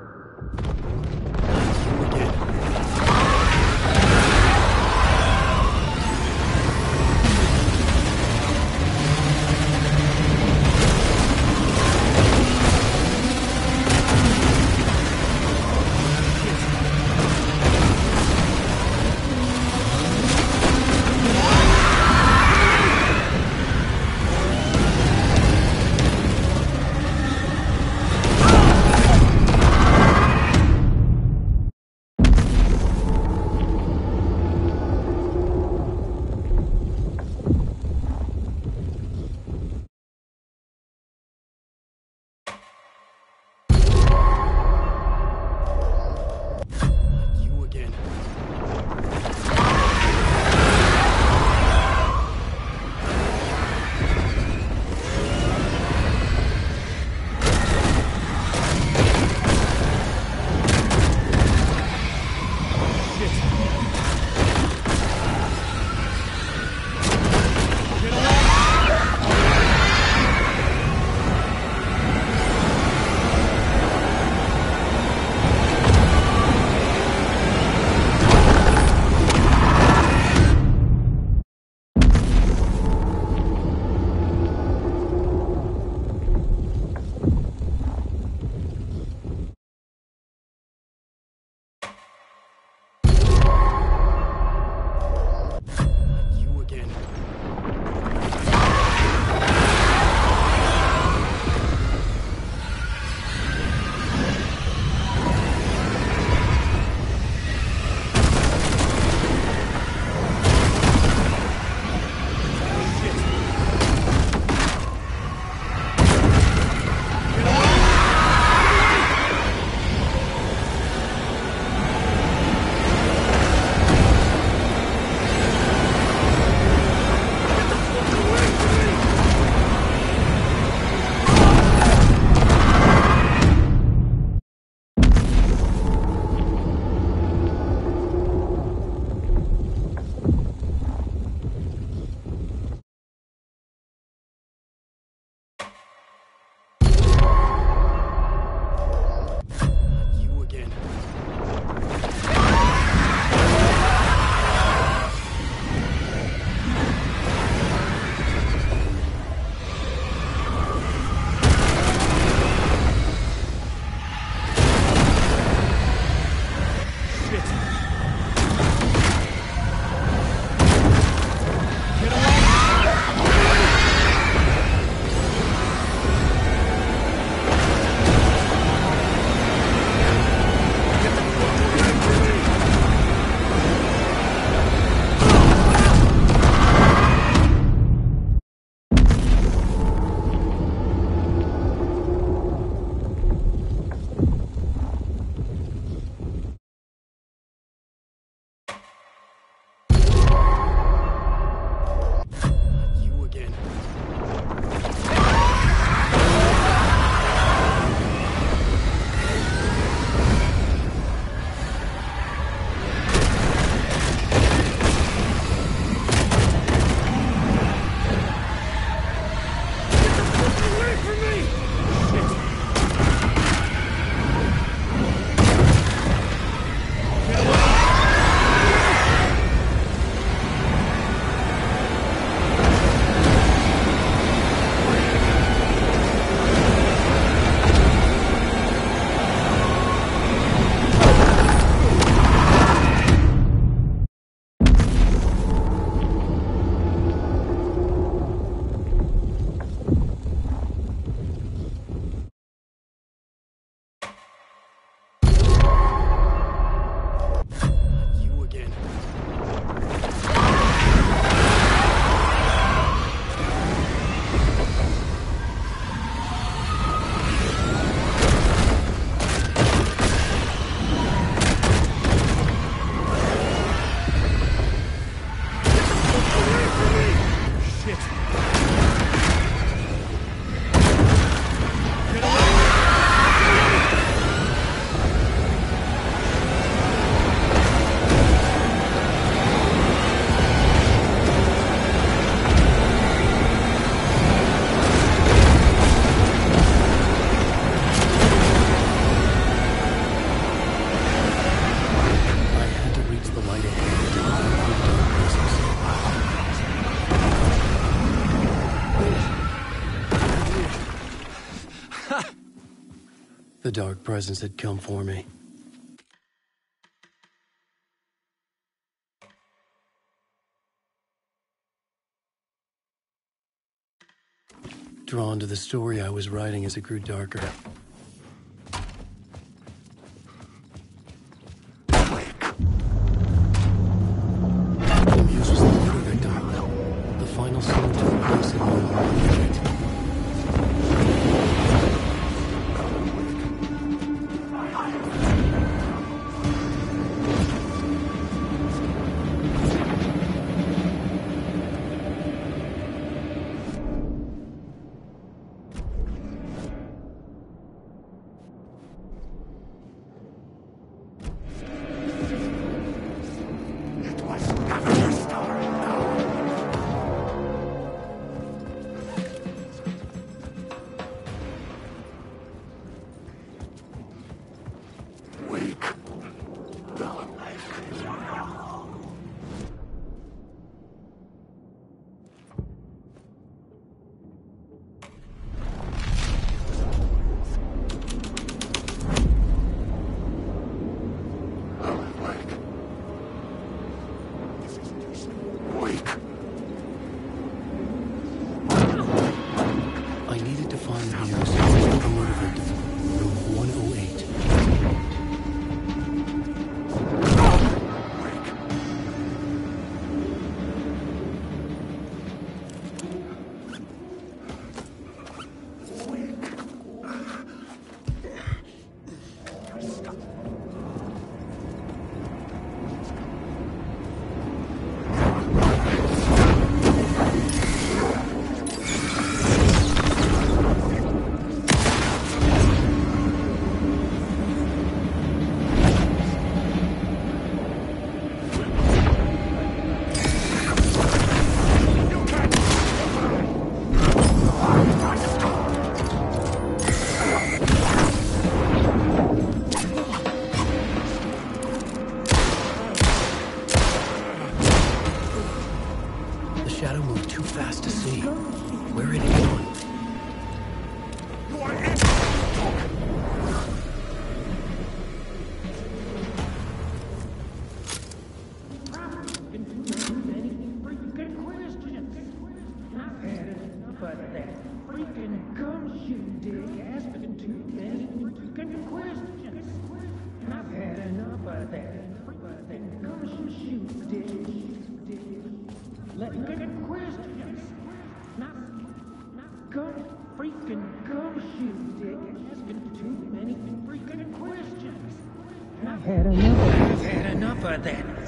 The dark presence had come for me. Drawn to the story I was writing as it grew darker. The muse was the murder victim. The final scene took place in my apartment.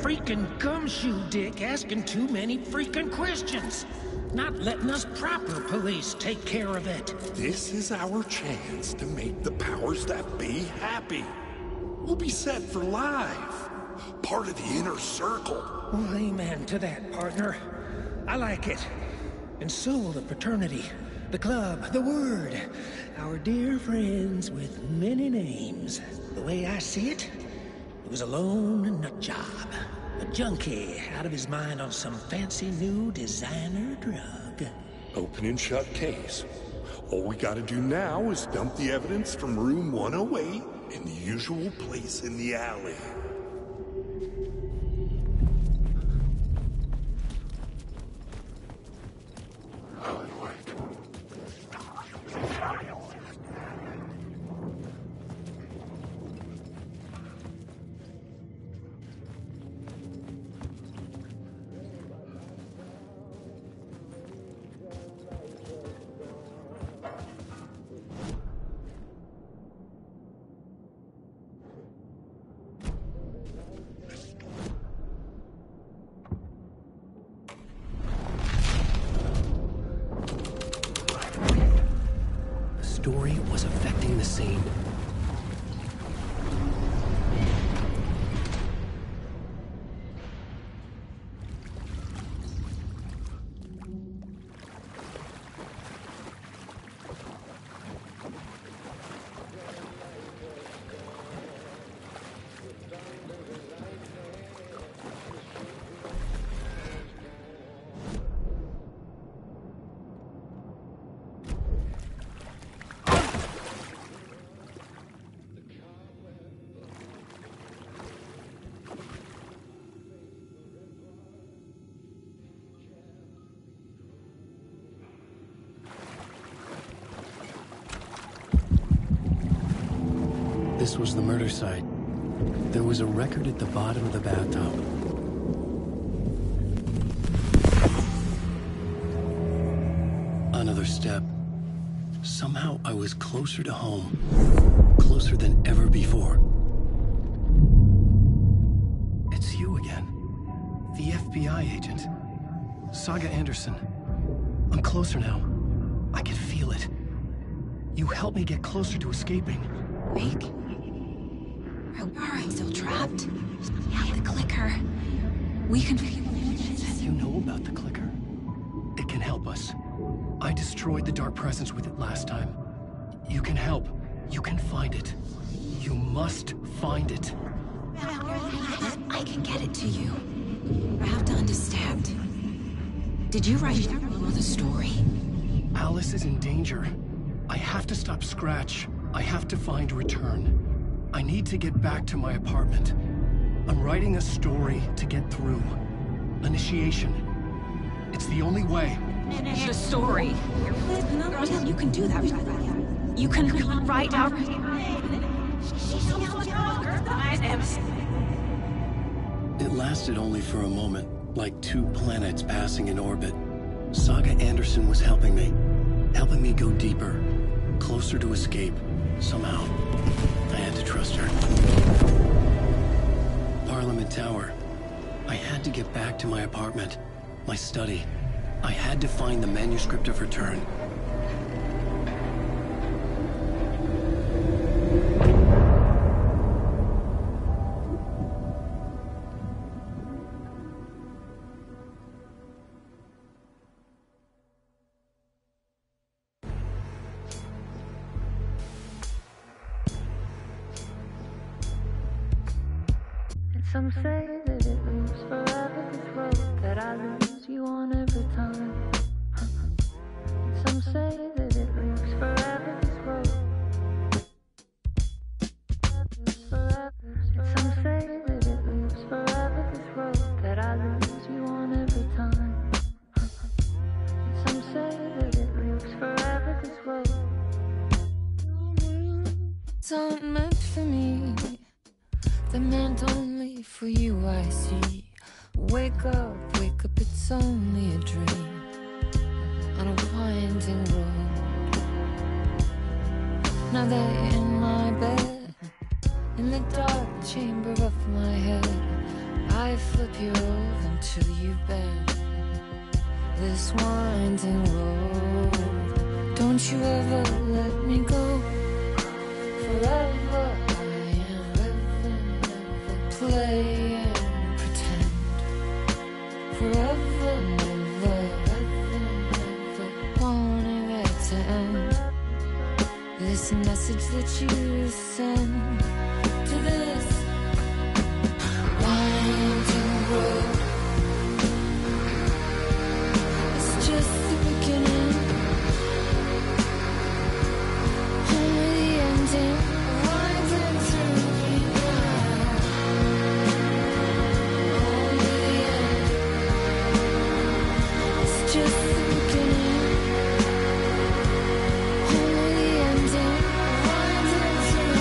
Freaking gumshoe dick asking too many freaking questions. Not letting us proper police take care of it. This is our chance to make the powers that be happy. We'll be set for life. Part of the inner circle. Well, amen to that, partner. I like it. And so will the fraternity, the club, the word. Our dear friends with many names. The way I see it, it was a lone nut job. A junkie out of his mind on some fancy new designer drug. Open and shut case. All we gotta do now is dump the evidence from room 108 in the usual place in the alley. Story was affecting the scene. This was the murder site. There was a record at the bottom of the bathtub. Another step. Somehow I was closer to home. Closer than ever before. It's you again. The FBI agent. Saga Anderson. I'm closer now. I can feel it. You helped me get closer to escaping. Wake? Are I still trapped? I have the clicker. We can... You know about the clicker. It can help us. I destroyed the dark presence with it last time. You can help. You can find it. You must find it. I can get it to you. I have to understand. Did you write the story? Alice is in danger. I have to stop Scratch. I have to find Return. I need to get back to my apartment. I'm writing a story to get through. Initiation. It's the only way. The story. You can do that. You can write out... It lasted only for a moment, like 2 planets passing in orbit. Saga Anderson was helping me go deeper, closer to escape, somehow. I had to trust her. Parliament Tower. I had to get back to my apartment, my study. I had to find the manuscript of Return. Some say that it moves forever, this road that I lose you on every time. Some say that it moves forever, this road. Some say that it moves forever, this road that I lose you on every time. Some say that it moves forever, this road. It's not meant for me. They're meant only for you, I see. Wake up, it's only a dream on a winding road. Now they're in my bed, in the dark chamber of my head. I flip you over until you bend this winding road. Don't you ever let me go. Forever play and pretend. Forever, never, wanting it to end. This message that you send to this winding road. It's just the beginning, only the ending. Winding through the night. Just the beginning, only the ending. Winding through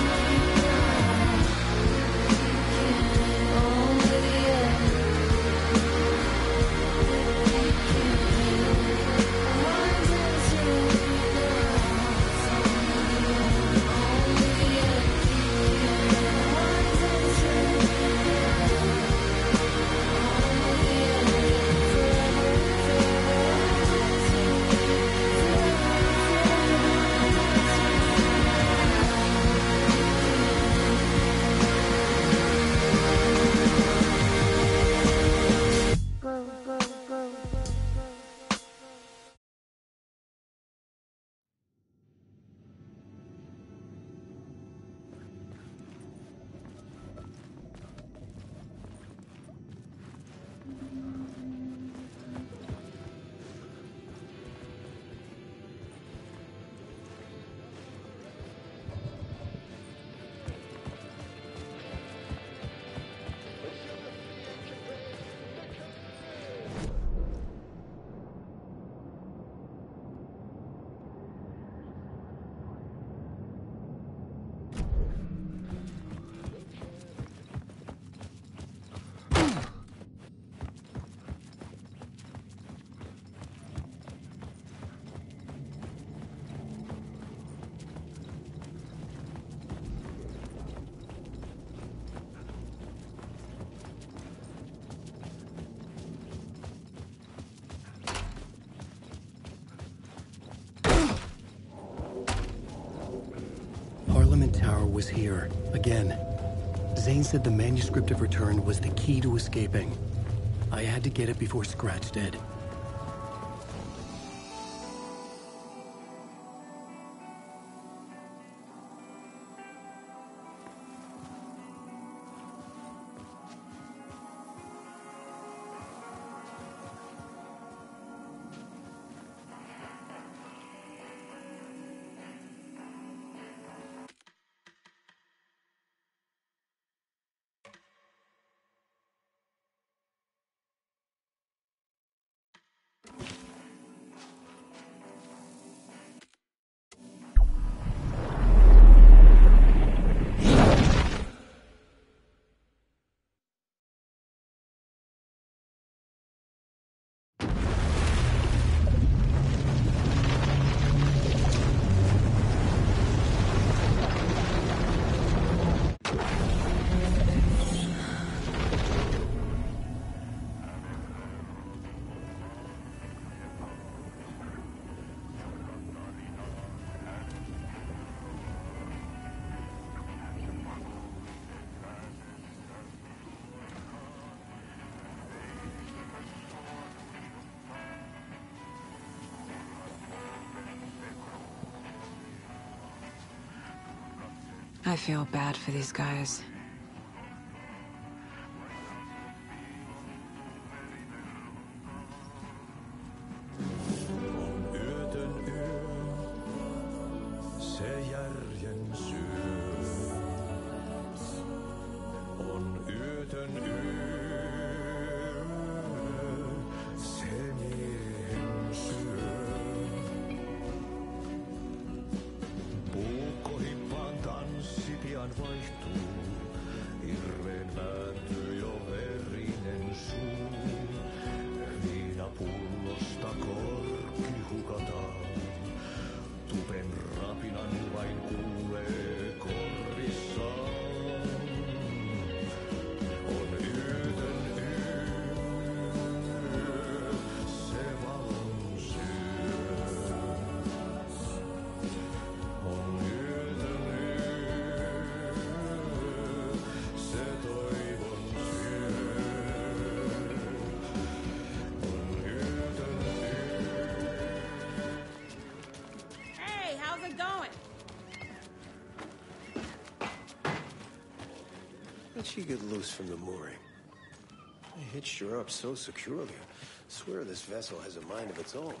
Parliament Tower was here, again. Zane said the manuscript of return was the key to escaping. I had to get it before Scratch did. I feel bad for these guys. How'd she get loose from the mooring? I hitched her up so securely. I swear this vessel has a mind of its own.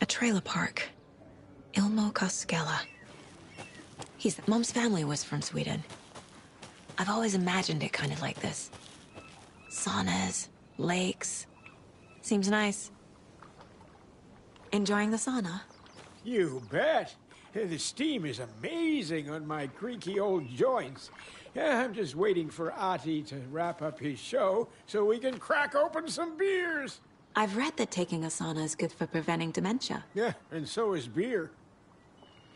A trailer park. Ilmo Koskela. Mom's family was from Sweden. I've always imagined it kind of like this. Saunas, lakes. Seems nice. Enjoying the sauna? You bet. The steam is amazing on my creaky old joints. Yeah, I'm just waiting for Ati to wrap up his show so we can crack open some beers. I've read that taking a sauna is good for preventing dementia. Yeah, and so is beer.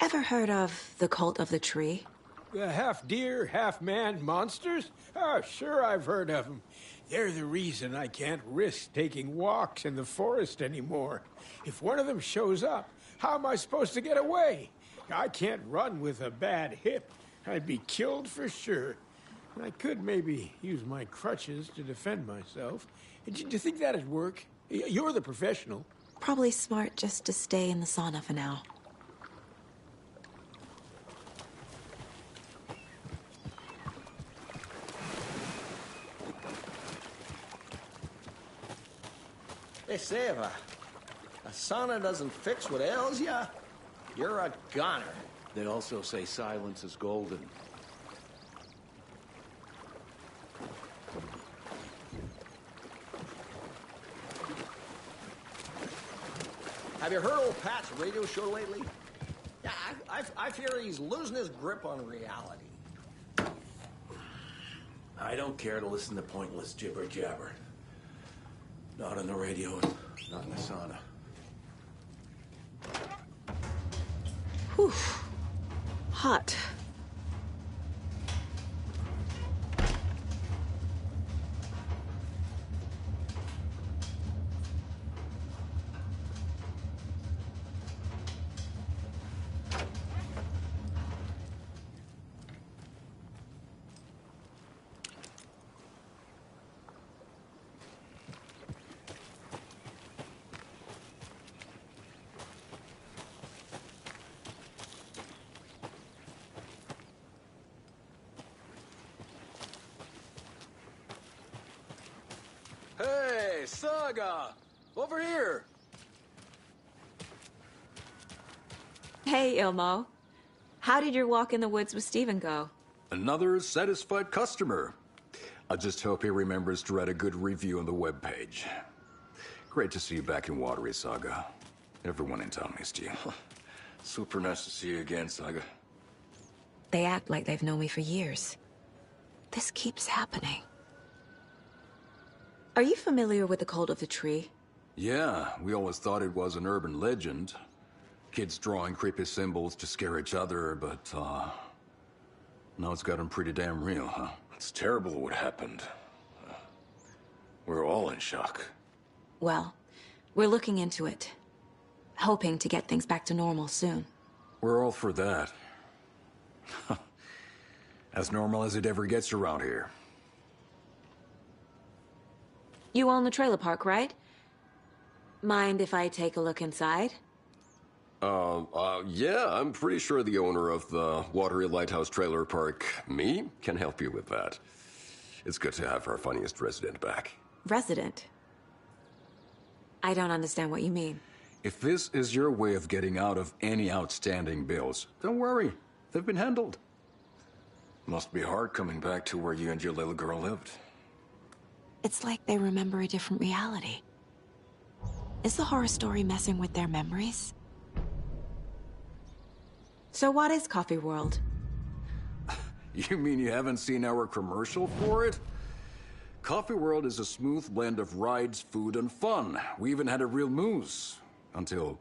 Ever heard of the cult of the tree? The half-deer, half-man monsters? Oh, sure I've heard of them. They're the reason I can't risk taking walks in the forest anymore. If one of them shows up, how am I supposed to get away? I can't run with a bad hip. I'd be killed for sure. I could maybe use my crutches to defend myself. Do you think that'd work? You're the professional. Probably smart just to stay in the sauna for now. They say if a sauna doesn't fix what ails ya, you're a goner. They also say silence is golden. Have you heard old Pat's radio show lately? Yeah, I fear he's losing his grip on reality. I don't care to listen to pointless jibber-jabber. Not on the radio, not in the sauna. Whew. Hot. Hey, Saga! Over here! Hey, Ilmo. How did your walk in the woods with Steven go? Another satisfied customer. I just hope he remembers to write a good review on the webpage. Great to see you back in Watery, Saga. Everyone in town missed you. Super nice to see you again, Saga. They act like they've known me for years. This keeps happening. Are you familiar with the Cult of the Tree? Yeah, we always thought it was an urban legend. Kids drawing creepy symbols to scare each other, but, now it's gotten pretty damn real, huh? It's terrible what happened. We're all in shock. Well, we're looking into it. Hoping to get things back to normal soon. We're all for that. As normal as it ever gets around here. You own the trailer park, right? Mind if I take a look inside? Yeah, I'm pretty sure the owner of the Watery Lighthouse Trailer Park, me, can help you with that. It's good to have our funniest resident back. Resident? I don't understand what you mean. If this is your way of getting out of any outstanding bills, don't worry. They've been handled. Must be hard coming back to where you and your little girl lived. It's like they remember a different reality. Is the horror story messing with their memories? So what is Coffee World? You mean you haven't seen our commercial for it? Coffee World is a smooth blend of rides, food, and fun. We even had a real moose. Until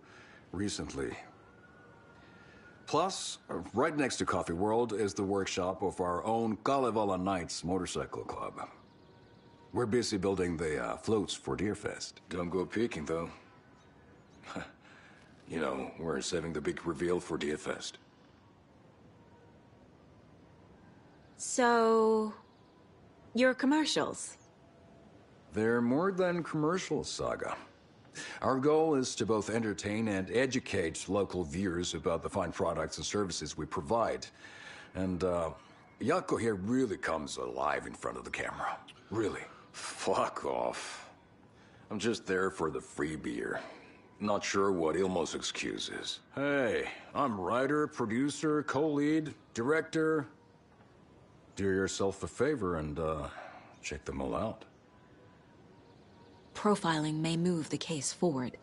recently. Plus, right next to Coffee World is the workshop of our own Kalevala Knights Motorcycle Club. We're busy building the floats for Deerfest. Don't go peeking, though. You know, we're saving the big reveal for Deerfest. So... your commercials? They're more than commercials, Saga. Our goal is to both entertain and educate local viewers about the fine products and services we provide. And, Yako here really comes alive in front of the camera. Really. Fuck off. I'm just there for the free beer. Not sure what Ilmo's excuse is. Hey, I'm writer, producer, co-lead, director. Do yourself a favor and, check them all out. Profiling may move the case forward.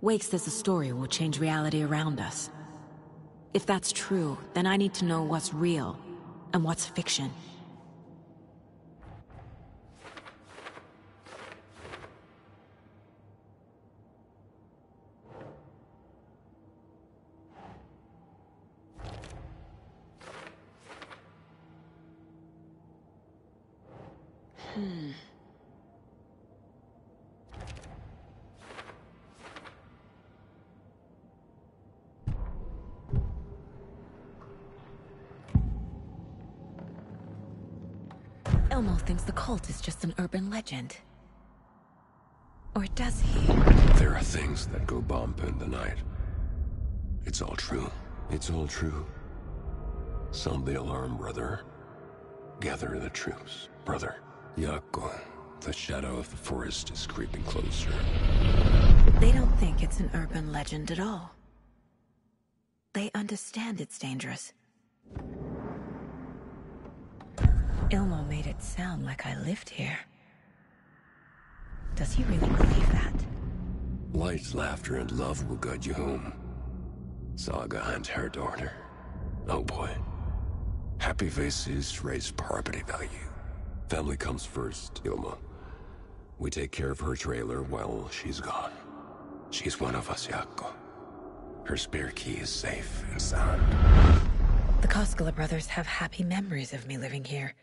Wake says the story will change reality around us. If that's true, then I need to know what's real and what's fiction. Elmo thinks the cult is just an urban legend. Or does he? There are things that go bump in the night. It's all true. It's all true. Sound the alarm, brother. Gather the troops, brother. Yako, the shadow of the forest is creeping closer. They don't think it's an urban legend at all. They understand it's dangerous. Ilmo made it sound like I lived here. Does he really believe that? Light, laughter, and love will guide you home. Saga and her daughter. Oh boy. Happy faces raise property value. Family comes first, Ilma. We take care of her trailer while she's gone. She's one of us, Yakko. Her spare key is safe and sound. The Koskela brothers have happy memories of me living here.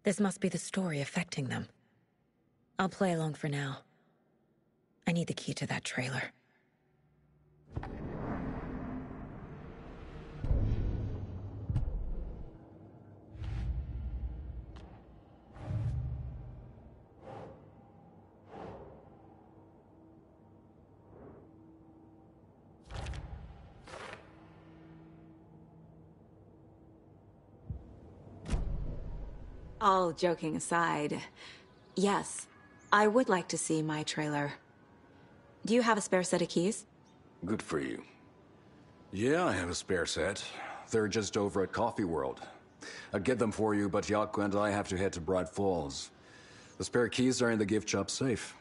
This must be the story affecting them. I'll play along for now. I need the key to that trailer. All joking aside, yes, I would like to see my trailer. Do you have a spare set of keys? Good for you. Yeah, I have a spare set. They're just over at Coffee World. I'd get them for you, but Yakko and I have to head to Bright Falls. The spare keys are in the gift shop safe.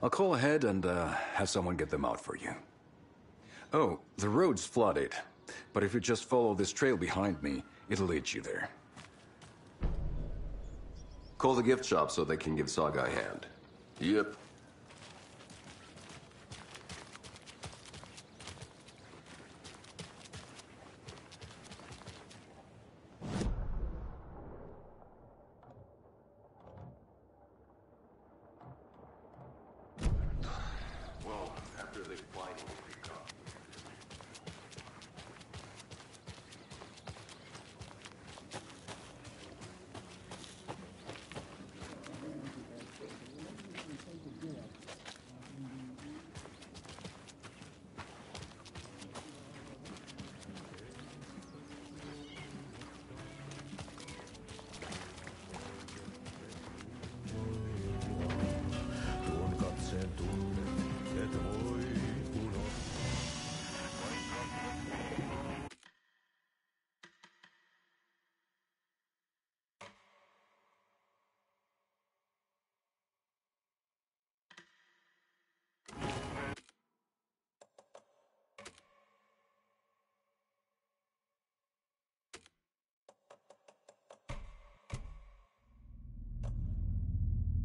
I'll call ahead and have someone get them out for you. Oh, the road's flooded, but if you just follow this trail behind me, it'll lead you there. Call the gift shop so they can give Saga a hand. Yep. Well, after the fighting,